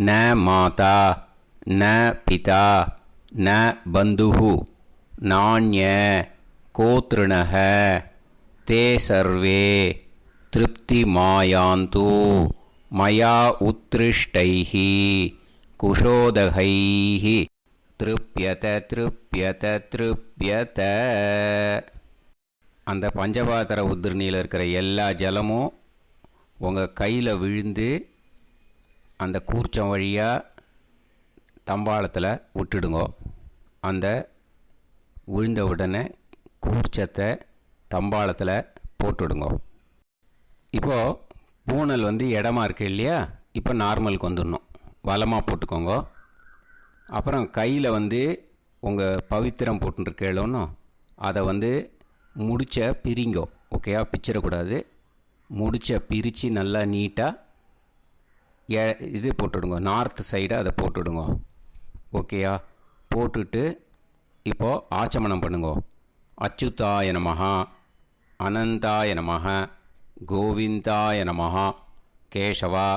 ந மாதா ந பிதா ந பந்துஹு நாண்ய கோத்ருணஹ தே சர்வே திருப்தி மாயாந்து மயா உத்ருஷ்டைஹி குஷோதகைஹி திருப்யத திருப்யத திருப்யத. அந்த பஞ்சபாத்திர உதிரணியில் இருக்கிற எல்லா ஜலமும் உங்கள் கையில் விழுந்து அந்த கூர்ச்சம் வழியாக தம்பாளத்தில் விட்டுடுங்கோ. அந்த விழுந்த உடனே கூர்ச்சத்தை தம்பாளத்தில் போட்டுடுங்கோ. இப்போது பூனல் வந்து இடமா இருக்கு இல்லையா, இப்போ நார்மலுக்கு வந்துடணும். வலமாக போட்டுக்கோங்க. அப்புறம் கையில் வந்து உங்கள் பவித்திரம் போட்டுருக்கேளோன்னு அதை வந்து முடிச்ச பிரிங்கோ. ஓகேயா, பிச்சிடக்கூடாது. முடிச்ச பிரித்து நல்லா நீட்டாக இது போட்டுடுங்க, நார்த் சைடு அதை போட்டுடுங்க. ஓகேயா, போட்டுட்டு இப்போது ஆச்சமனம் பண்ணுங்க. அச்சுதாய நமஹ, அனந்தாய நமஹ, கோவிந்தாய நமஹ, கேசவா,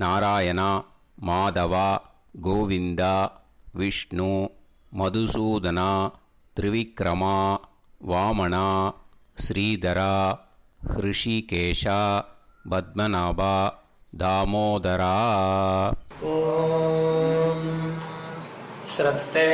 நாராயணா, மாதவா, கோவிந்தா, விஷ்ணு, மதுசூதனா, திரிவிக்ரமா, வாமனா, ஸ்ரீதரா, ஹிருஷிகேஷா, பத்மநாபா, தாமோதரா. ஓம் ஸ்ரத்தே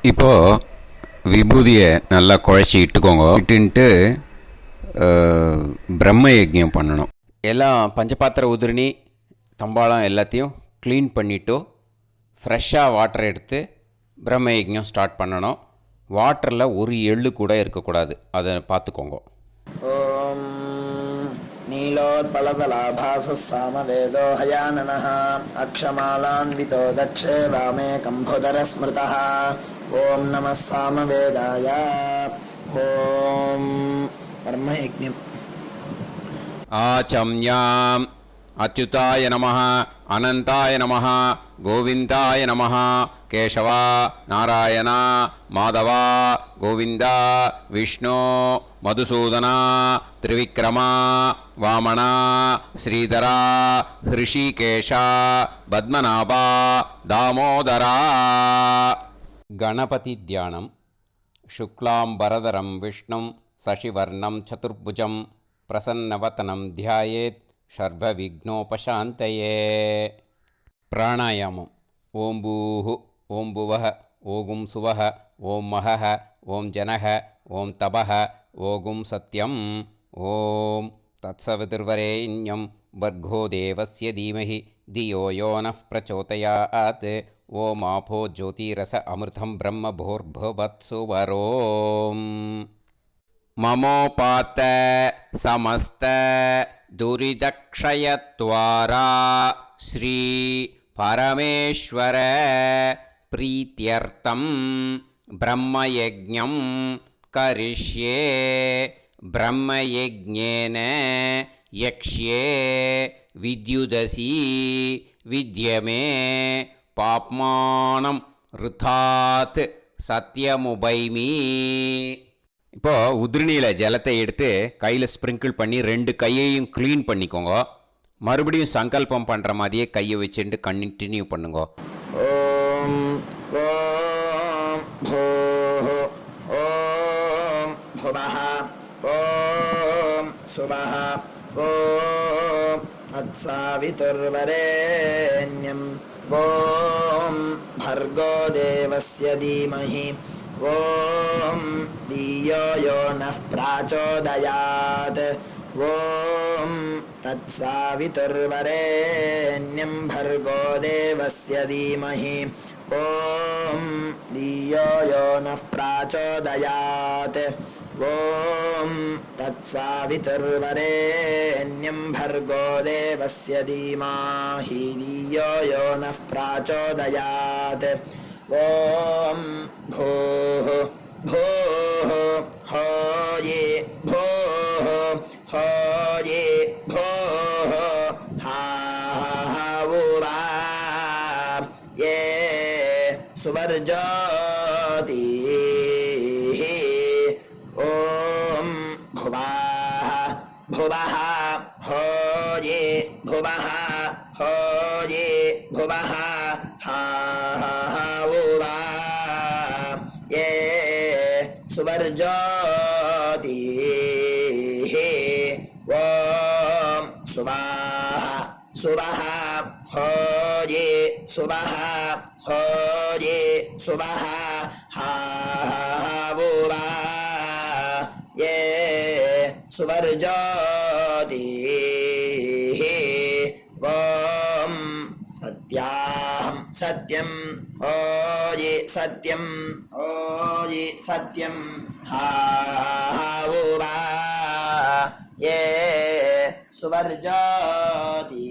இப்போது விபூதியை நல்லா குழச்சி இட்டுக்கோங்க. இட்டுன்ட்டு பிரம்ம யஜ்ஞம் பண்ணணும். எல்லாம் பஞ்சபாத்திர உதிரணி தம்பாளம் எல்லாத்தையும் க்ளீன் பண்ணிவிட்டு ஃப்ரெஷ்ஷாக வாட்டர் எடுத்து பிரம்ம யஜ்ஞம் ஸ்டார்ட் பண்ணணும். வாட்டரில் ஒரு எள்ளு கூட இருக்கக்கூடாது, அதை பார்த்துக்கோங்க. ஓம் நீலோத்பலதலாபாசः சாமவேதோ ஹயானனः அக்ஷமாலான்விதோ தக்ஷே வாமே கம்போதரஸ்மிருதः. ஓம் நமः சாமவேதாய. ஓம் பிரம்மயஜ்ஞம். ஆச்சம்யாம் அச்சுதாய நமஹ, அனந்தாய நமஹ, கோவிந்தாய நமஹ, கேசவா, நாராயணா, மாதவா, கோவிந்தா, விஷ்ணு, மதுசூதனா, திரிவிக்ரமா, வாமனா, ஸ்ரீதரா, ஹிருஷிகேஷா, பத்மநாபா, தாமோதரா. கணபதி தியானம். சுக்லாம்பரதரம் விஷ்ணும் சசிவர்ணம் சதுர்புஜம் பிரசன்னவதனம் தியாயேத் சர்வவிக்னோபசாந்தயே. பிராணாயாமம். ஓம் பூஹு, ஓம் புவஹ, ஓகும் சுவஹ, ஓம் மஹஹ, ஓம் ஜனஹ, ஓம் தபஹ, ஓகும் சத்யம். ஓம் தத்சவிதுர்வரேண்யம் வர்கோ தேவஸ்ய தீமஹி தியோ யோ நः பிரச்சோதயாத். ஓம் ஆபோ ஜோதிரச அமிர்தம் பிரம்ம போர்பவத்சு வரோம். மமோபாத்த சமஸ்த துரிதக்ஷயத்வாரா ஸ்ரீ பரமேஸ்வர பிரீத்யர்த்தம் பிரம்மயஜ்ஞம் கரிஷ்யே. பிரம்மயஜ்ஞேன யக்ஷ்யே வித்யுதசி வித்யமே பாப்மானம் ருதாத் சத்யமுபைமி. இப்போது உதிரணியில் ஜலத்தை எடுத்து கையில் ஸ்ப்ரிங்கிள் பண்ணி 2 கையையும் க்ளீன் பண்ணிக்கோங்க. மறுபடியும் சங்கல்பம் பண்ணுற மாதிரியே கையை வச்சுட்டு கண்டினியூ பண்ணுங்க. ஓம் ஓம் பூஹ ஓம் புவஹ ஓம் சுவஹ ஓம் தத்சவிதுர்வரேண்யம் ஓம் भर्गो देवस्य धीमहि ॐ धियो यो नः प्रचोदयात् ॐ तत्सवितुर्वरेण्यं भर्गो देवस्य धीमहि ॐ धियो यो नः प्राचोदयात् ॐ तत्सवितुर्वरेण्यं भर्गो देवस्य धीमहि धियो यो नः प्राचोदयात् ॐ भूः भूः होये भूः होये भूः हा उवा ये सुवर्जोति ॐ भुवः भुवः होये भुवः होये भुवः हा उवा ये सुवर्जोति ॐ सुवः सुवः होये सुवः होये सुवः हा उवा ये सुवर्जोति ॐ सत्याहं सत्यं होये सत्यं होये सत्यं हा उवा ये सुवर्जोति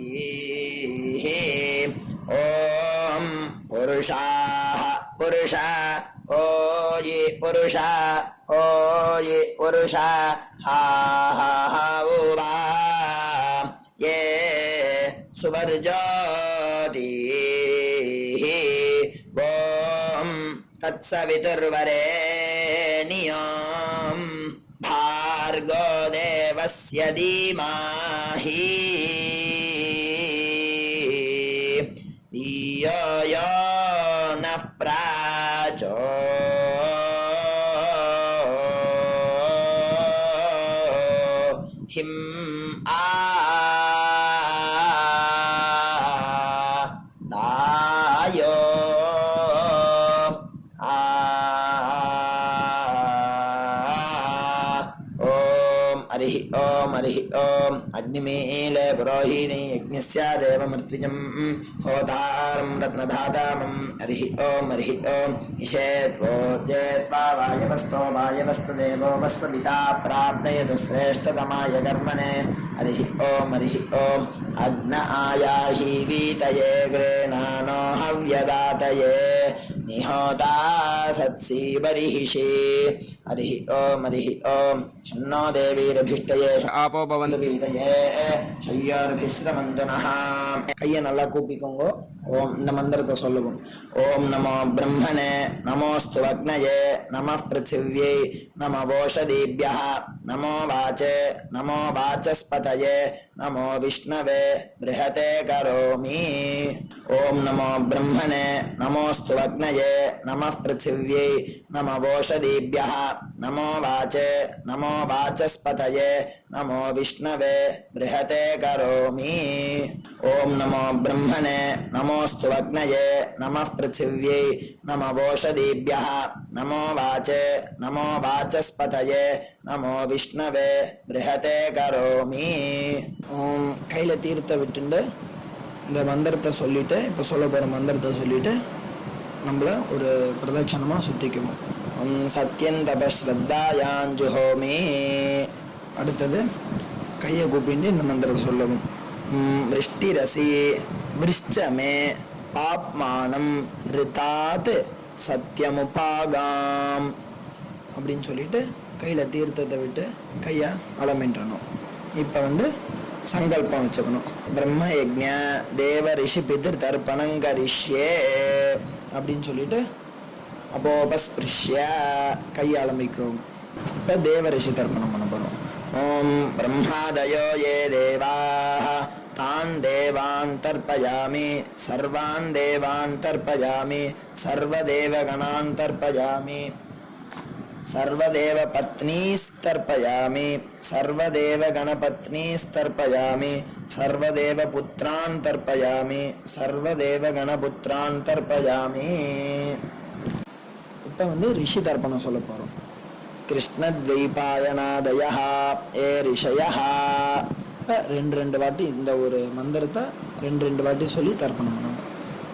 ॐ पुरुषाः पुरुषा होये पुरुषा होये पुरुषा हा उवा ये सुवर्जोति ॐ तत्सवितुर्वरेण्यं भार्गो देवस्य धीमहि धियो यो नः दायो हरिः ओम् अग्निमीले पुरोहिणी यज्ञस्य देवमृत्विजं होतारं रत्नधातामं हरिः ओम् ईशेत्वोर्जेत्वा वायवस्तो वायवस्तदेवो वस्वपिता प्राप्नयतु श्रेष्ठतमाय कर्मणे हरिः ओम् अग्न आयाहि वीतये गृह्णानो हव्यदातये निहोता सत्सि बर्हिषि हरिः ओम् शन्नो देवीरभिष्टये आपो भवन्तु வீதையே ஷய்யார்பிஸ்ரமந்து நः கையை நல்லா கூப்பிக்கோங்க. ஓம் இந்த மந்திரத்தை சொல்லுவோம். ஓம் நமோ பிரம்மணே நமோஸ்து அக்னயே நமः பிருத்திவ்யை நம ஓஷதீப்யः நமோ வாச்சே நமோ வாசஸ்பதயே நமோ விஷ்ணவே ப்ருஹதே கரோமி. ஓம் நமோ பிரம்மணே நமோஸ்து அக்னயே நமः பிருத்திவ்யை நம ஓஷதீப்யः நமோ வாச்சே நமோ வாசஸ்பதயே நமோ விஷ்ணவே ப்ருஹதே கரோமி. ஓம் நமோ பிரம்மணே நமோஸ்து அக்னயே நமः பிருத்திவ்யை நம ஓஷதீப்யः நமோ வாச்சே நமோ வாசஸ்பதயே நமோ விஷ்ணவே ப்ருஹதே கரோமி. ஓம் கையில தீர்த்த விட்டுண்டு இந்த மந்திரத்தை சொல்லிட்டு இப்போ சொல்ல போகிற மந்திரத்தை சொல்லிட்டு நம்மள ஒரு பிரதட்சணமாக சுற்றிக்குவோம். சத்யந்தபஸ்ரத்தாயாஞ்சுஹோமி. அடுத்தது கையை கூப்பிட்டு இந்த மந்திரத்தை சொல்லவும். விருஷ்டிரசி விருஷ்சமே பாப்மானம் ரிதாத் சத்யமுபாகாம் அப்படின்னு சொல்லிட்டு கையில் தீர்த்தத்தை விட்டு கையை அலமின்றணும். இப்போ சங்கல்பம் வச்சுக்கணும். பிரம்ம யஜ்ஞ தேவ ரிஷி பிதிர் தர்ப்பணங்கரிஷ்யே அப்படின்னு சொல்லிட்டு அப்போபஸ்பிருஷ்ய கையை ஆரம்பிக்கும். இப்போ தேவ ரிஷி தர்ப்பணம் பண்ண போகிறோம். ஓம் பிரம்மாதயோ ஏ தேவாः तान् देवान् तर्पयामि सर्वान् देवान् तर्पयामि सर्वदेवगणान् तर्पयामि सर्वदेवपत्नीस्तर्पयामि सर्वदेवगणपत्नीस्तर्पयामि सर्वदेवपुत्रान् तर्पयामि सर्वदेवगणपुत्रान् तर्पयामि. இப்போ ரிஷி தர்ப்பணம் சொல்ல போகிறோம். கிருஷ்ணத்வைபாயனாதயः ஏ ரிஷயः. ரெண்டு வாட்டி இந்த ஒரு மந்திரத்தை ரெண்டு வாட்டி சொல்லி தர்ப்பணம் பண்ணணும்.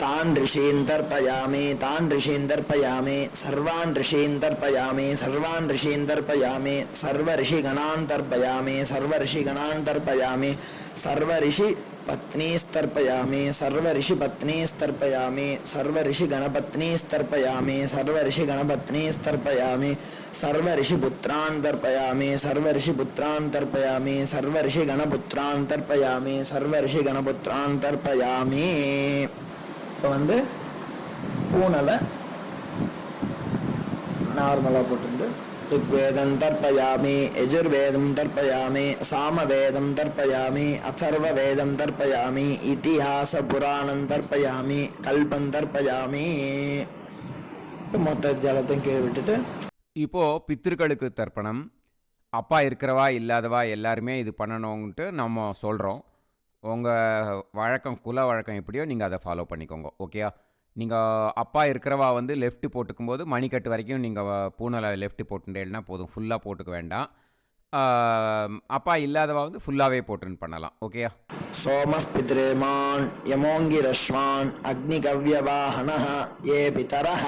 तान् ऋषीन् तर्पयामि तान् ऋषीन् तर्पयामि सर्वान् ऋषीन् तर्पयामि सर्वान् ऋषीन् तर्पयामि सर्वऋषिगणान् तर्पयामि सर्वऋषिगणान् तर्पयामि सर्वऋषि पत्नीस्तर्पयामि सर्वऋषिपत्नीस्तर्पयामि सर्वऋषिगणपत्नीस्तर्पयामि सर्वऋषिगणपत्नीस्तर्पयामि सर्वऋषिपुत्रान् तर्पयामि सर्वऋषिपुत्रान् तर्पयामि सर्वऋषिगणपुत्रान् तर्पयामि सर्वऋषिगणपुत्रान् तर्पयामि. இப்போ வந்து பூனலை நார்மலாக போட்டு ऋग्वेदं तर्पयामि यजुर्वेदं तर्पयामि सामवेदं तर्पयामि अथर्ववेदं तर्पयामि इतिहासपुराणं तर्पयामि कल्पं तर्पयामि. மொத்த ஜலத்தையும் கீழே விட்டுட்டு இப்போது பித்திருக்களுக்கு தர்ப்பணம். அப்பா இருக்கிறவா இல்லாதவா எல்லாருமே இது பண்ணணுன்ட்டு நம்ம சொல்கிறோம். உங்கள் வழக்கம் குல வழக்கம் எப்படியோ நீங்கள் அதை ஃபாலோ பண்ணிக்கோங்க. ஓகேயா? நீங்கள் அப்பா இருக்கிறவா வந்து லெஃப்ட்டு போட்டுக்கும்போது மணிக்கட்டு வரைக்கும் நீங்கள் பூனலை லெஃப்ட்டு போட்டுட்டேன்னா போதும், ஃபுல்லாக போட்டுக்க வேண்டாம். அப்பா இல்லாதவா வந்து ஃபுல்லாகவே போட்டுன்னு பண்ணலாம். ஓகேயா? சோமः பித்ரேமான் யமோங்கிரஸ்வான் அக்னிகவ்யவாஹனः ஏ பிதரஹ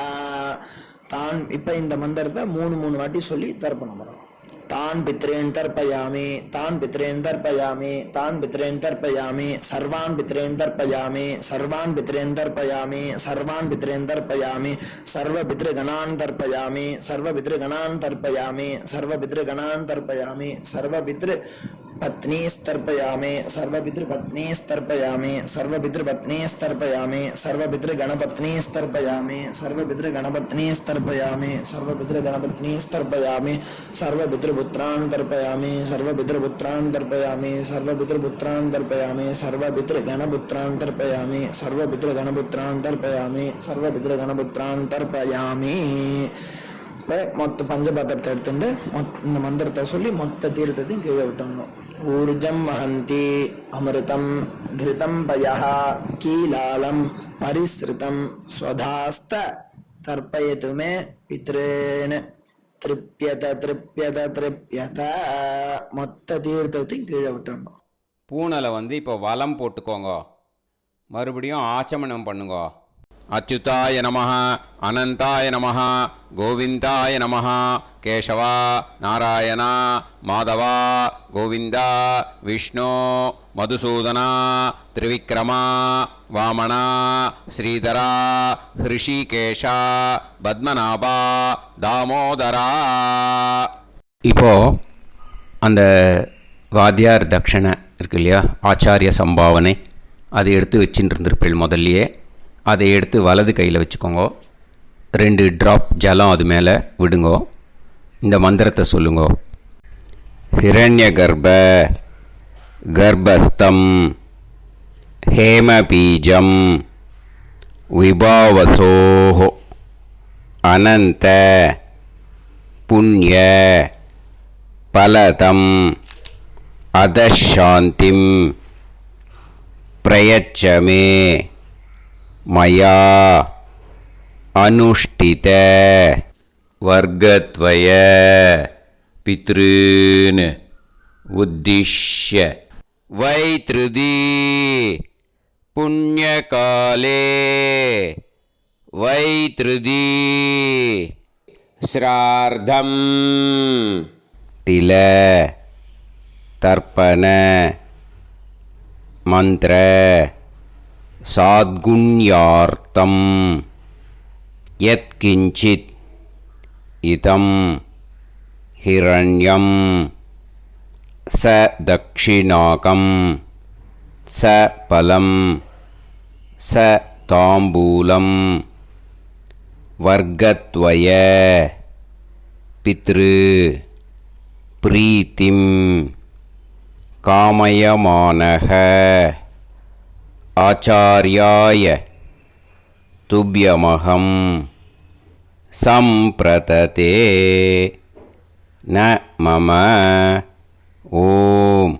தான். இப்போ இந்த மந்திரத்தை 3 வாட்டி சொல்லி தர்ப்பணம் பண்ணணும். तान् पितॄन् तर्पयामि तान् पितॄन् तर्पयामि तान् पितॄन् तर्पयामि सर्वान् पितॄन् तर्पयामि सर्वान् पितॄन् तर्पयामि सर्वान् पितॄन् तर्पयामि सर्वपितृगणान् तर्पयामि सर्वपितृगणान् तर्पयामि सर्वपितृगणान् तर्पयामि सर्वपितृपत्नीस्तर्पयामि सर्वपितृपत्नीस्तर्पयामि सर्वपितृपत्नीस्तर्पयामि सर्वपितृगणपत्नीस्तर्पयामि सर्वपितृगणपत्नीस्तर्पयामि सर्वपितृगणपत्नीस्तर्पयामि सर्वपितृपुत्रान् तर्पयामि सर्वपितृपुत्रान् तर्पयामि सर्वपितृपुत्रान् तर्पयामि सर्वपितृगणपुत्रान् तर्पयामि सर्वपितृगणपुत्रान् तर्पयामि सर्वपितृगणपुत्रान् तर्पयामि. இப்போ மொத்த பஞ்சபாத்திரத்தை எடுத்துட்டு இந்த மந்திரத்தை சொல்லி மொத்த தீர்த்தத்தையும் கீழே விட்டணும். ஊர்ஜம் வஹந்தி அமிர்தம் கிருதம் பயஹ கீலாலம் பரிஸ்ருதம் ஸ்வதாஸ்த தர்ப்பயதுமே பித்ரேன திருப்யத திருப்யத திருப்யத. மொத்த தீர்த்தத்தையும் கீழே விட்டணும். பூனலை வந்து இப்போ வலம் போட்டுக்கோங்க. மறுபடியும் ஆச்சமனம் பண்ணுங்க. அச்சுதாய நமஹ அனந்தாய நமஹ கோவிந்தாய நமஹ கேசவா நாராயணா மாதவா கோவிந்தா விஷ்ணு மதுசூதனா திரிவிக்ரமா வாமனா ஸ்ரீதரா ஹிருஷிகேஷா பத்மநாபா தாமோதரா. இப்போது அந்த வாத்தியார் தட்சணை இருக்கு இல்லையா, ஆச்சாரிய சம்பாவனை, அதை எடுத்து வச்சுட்டு இருந்திருப்பேள் முதல்லையே. அதை எடுத்து வலது கையில் வச்சுக்கோங்க. 2 ட்ராப் ஜலம் அது மேலே விடுங்கோ. இந்த மந்திரத்தை சொல்லுங்கோ. ஹிரண்ய கர்ப்ப கர்ப்பஸ்தம் ஹேமபீஜம் விபாவசோஹோ அனந்த புண்ணிய பலதம் அதசாந்திம் பிரயச்சமே மயா அனுஷ்டித வர்க்கத்வய பித்ருன் உத்திஷ்ய வைத்ருதி புண்ணியகாலே வைத்ருதி ஸ்ரார்த்தம் தில தர்ப்பண மந்திர சாத்குண்யார்த்தம் யத்கிஞ்சித் இதம் ஹிரண்யம் ச தக்ஷிணாகம் ச பலம் ச தாம்பூலம் வர்க்கத்வய பித்ரு பிரீத்திம் காமயமானஹ ஆச்சார்யாய துப்யமகம் சம்பிரததே ந மம ஓம்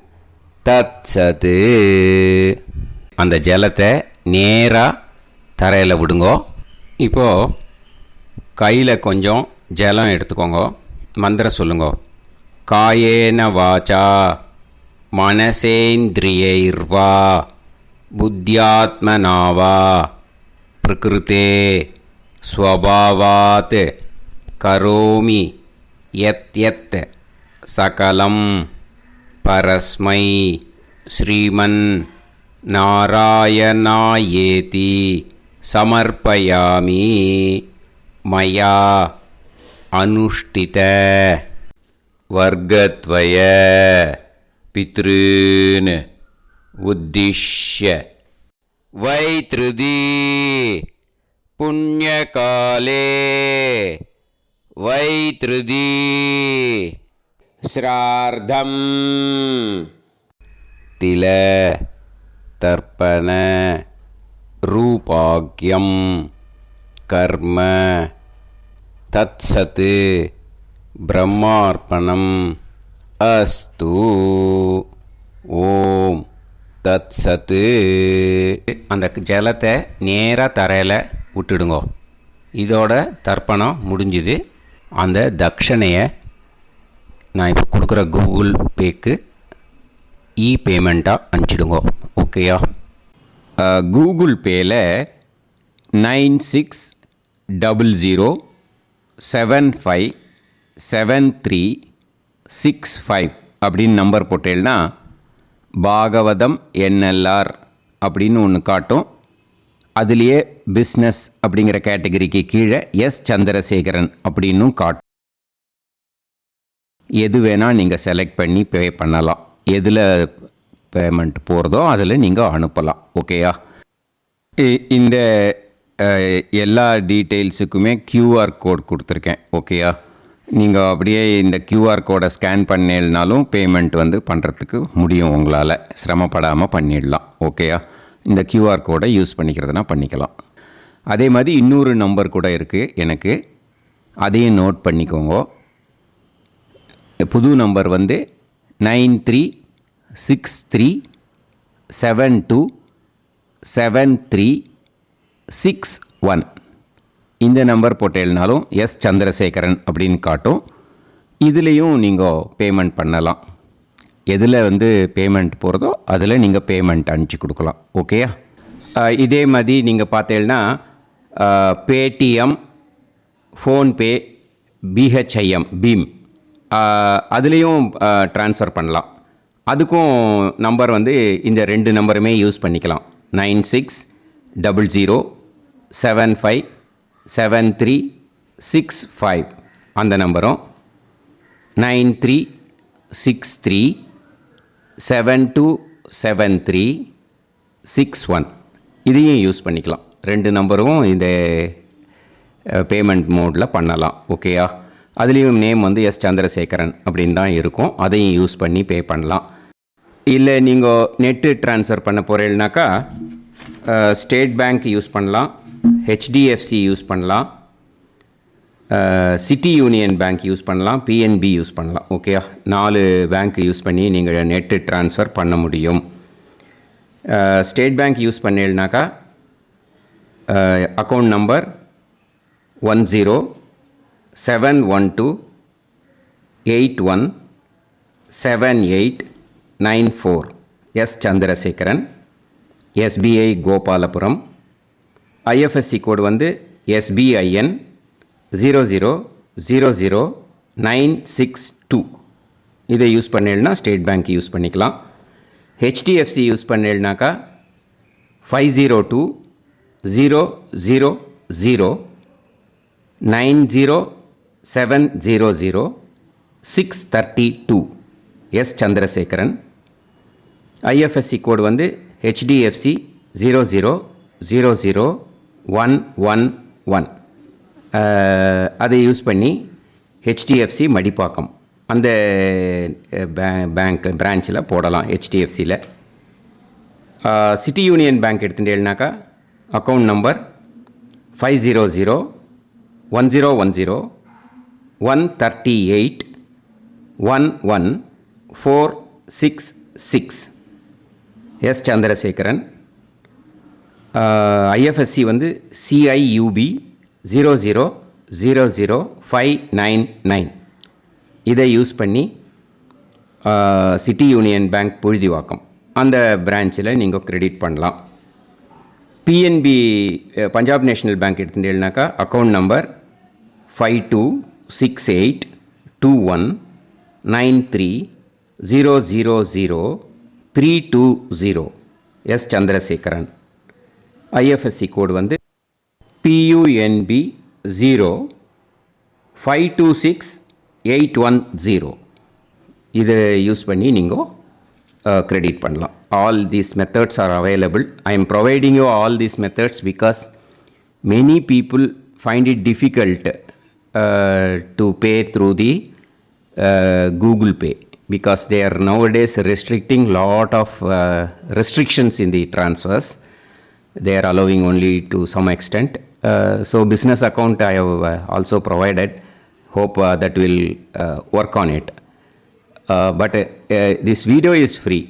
தத்சத். அந்த ஜலத்தை நேராக தரையில் விடுங்கோ. இப்போது கையில் கொஞ்சம் ஜலம் எடுத்துக்கோங்க. மந்திரம் சொல்லுங்கோ. காயேன வாச்சா மனசேந்திரியைர்வா புத்தியாத்மனாவா பிரகிருதே ஸ்வபாவாத் கரோமி யத் சகலம் பரஸ்மை ஸ்ரீமன் நாராயணாயேதி சமர்ப்பயாமி மயா அனுஷ்டித வர்க்கத்வய பித்ருன் உத்திஷ்ய வைத்ருதி புண்ணியகாலே வைத்ருதி ஸ்ரார்த்தம் தில தர்ப்பண ரூபாக்யம் கர்ம தத்சத் பிரம்மார்ப்பணம் அஸ்து ஓம் தத்சத். அந்த ஜலத்தை நேராக தரையில் விட்டுடுங்கோ. இதோட தர்ப்பணம் முடிஞ்சுது. அந்த தட்சணையை நான் இப்போ கொடுக்குற கூகுள் பேக்கு பேமெண்ட்டாக அனுப்பிச்சிடுங்கோ. ஓகேயா? கூகுள் பேயில் 9600757365 அப்படின்னு நம்பர் போட்டேன்னா பாகவதம் என்எல்ஆர் அப்படின்னு ஒன்று காட்டும். அதுலேயே பிஸ்னஸ் அப்படிங்கிற கேட்டகரிக்கு கீழே எஸ் சந்திரசேகரன் அப்படின்னும் காட்டும். எது வேணால் நீங்கள் செலக்ட் பண்ணி பே பண்ணலாம். எதில் பேமெண்ட் போகிறதோ அதில் நீங்கள் அனுப்பலாம். ஓகேயா? இந்த எல்லா டீட்டெயில்ஸுக்குமே QR கோட் கொடுத்துருக்கேன். ஓகேயா? நீங்கள் அப்படியே இந்த QR கோடை ஸ்கேன் பண்ணேனாலும் பேமெண்ட் பண்ணுறதுக்கு முடியும். உங்களால் சிரமப்படாமல் பண்ணிடலாம். ஓகேயா? இந்த QR கோடை யூஸ் பண்ணிக்கிறதுனா பண்ணிக்கலாம். அதே மாதிரி இன்னொரு நம்பர் கூட இருக்குது எனக்கு. அதையும் நோட் பண்ணிக்கோங்க. புது நம்பர் 9363727361. இந்த நம்பர் போட்டேனாலும் எஸ் சந்திரசேகரன் அப்படின்னு காட்டும். இதுலேயும் நீங்கள் பேமெண்ட் பண்ணலாம். எதில் பேமெண்ட் போகிறதோ அதில் நீங்கள் பேமெண்ட் அனுப்பிச்சி கொடுக்கலாம். ஓகேயா? இதே மாதிரி நீங்கள் பார்த்தேன்னா பேடிஎம், ஃபோன்பே, பிஹெச்ஐஎம், பீம் அதுலேயும் ட்ரான்ஸ்ஃபர் பண்ணலாம். அதுக்கும் நம்பர் இந்த ரெண்டு நம்பருமே யூஸ் பண்ணிக்கலாம். 9600757365 அந்த நம்பரும் 9363727361 இதையும் யூஸ் பண்ணிக்கலாம். ரெண்டு நம்பரும் இந்த பேமெண்ட் மோடில் பண்ணலாம். ஓகேயா? அதுலேயும் நேம் எஸ் சந்திரசேகரன் அப்படின்னு தான் இருக்கும். அதையும் யூஸ் பண்ணி பே பண்ணலாம். இல்லை நீங்கள் நெட்டு ட்ரான்ஸ்ஃபர் பண்ண போகிறீங்கனாக்கா ஸ்டேட் பேங்க் யூஸ் பண்ணலாம், ஹெச்டிஎஃப்சி யூஸ் பண்ணலாம், சிட்டி யூனியன் பேங்க் யூஸ் பண்ணலாம், பிஎன்பி யூஸ் பண்ணலாம். ஓகேயா? 4 பேங்க் யூஸ் பண்ணி நீங்கள் நெட்டு ட்ரான்ஸ்ஃபர் பண்ண முடியும். ஸ்டேட் பேங்க் யூஸ் பண்ணீங்கனாக்கா account number 10712817894 S Chandrasekaran, SBI Gopalapuram. IFSC code SBIN 0000962. இதை யூஸ் பண்ணீங்கன்னா ஸ்டேட் பேங்க் யூஸ் பண்ணிக்கலாம். ஹெச்டிஎஃப்சி யூஸ் பண்ணீங்கனாக்கா 5020009007000632 S Chandrasekaran. IFSC code HDFC 0000111. அதை யூஸ் பண்ணி ஹெச்டிஎஃப்சி மடிப்பாக்கம் அந்த பேங்க் பிரான்ச்சில் போடலாம். ஹெச்டிஎஃப்சியில் சிட்டி யூனியன் பேங்க் எடுத்துட்டேன்னாக்கா account number 5001010381146 S Chandrasekaran. IFSC CIUB 0000599. இதை யூஸ் பண்ணி சிட்டி யூனியன் பேங்க் புழுதிவாக்கம் அந்த பிரான்ச்சில் நீங்கள் கிரெடிட் பண்ணலாம். பிஎன்பி பஞ்சாப் நேஷ்னல் பேங்க் எடுத்துட்டேன்னாக்கா account number 52682193000320 S Chandrasekaran. IFSC code வந்து PUNB 0526810. இதை யூஸ் பண்ணி நீங்கள் கிரெடிட் பண்ணலாம். All these methods are available. I am providing you all these methods because many people find it difficult to pay through the Google Pay because they are nowadays restricting lot of restrictions in the transfers. They are allowing only to some extent. So business account I have also provided. Hope that will work on it. But this video is free.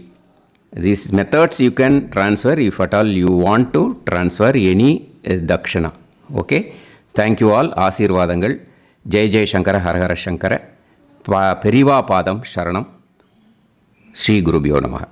These methods you can transfer if at all you want to transfer any dakshana. Okay. Thank you all. ஆசீர்வாதங்கள். ஜெய் ஜெய் சங்கர ஹரஹர சங்கர. பெரிவா பாதம் சரணம். ஸ்ரீ குருபியோ நமः.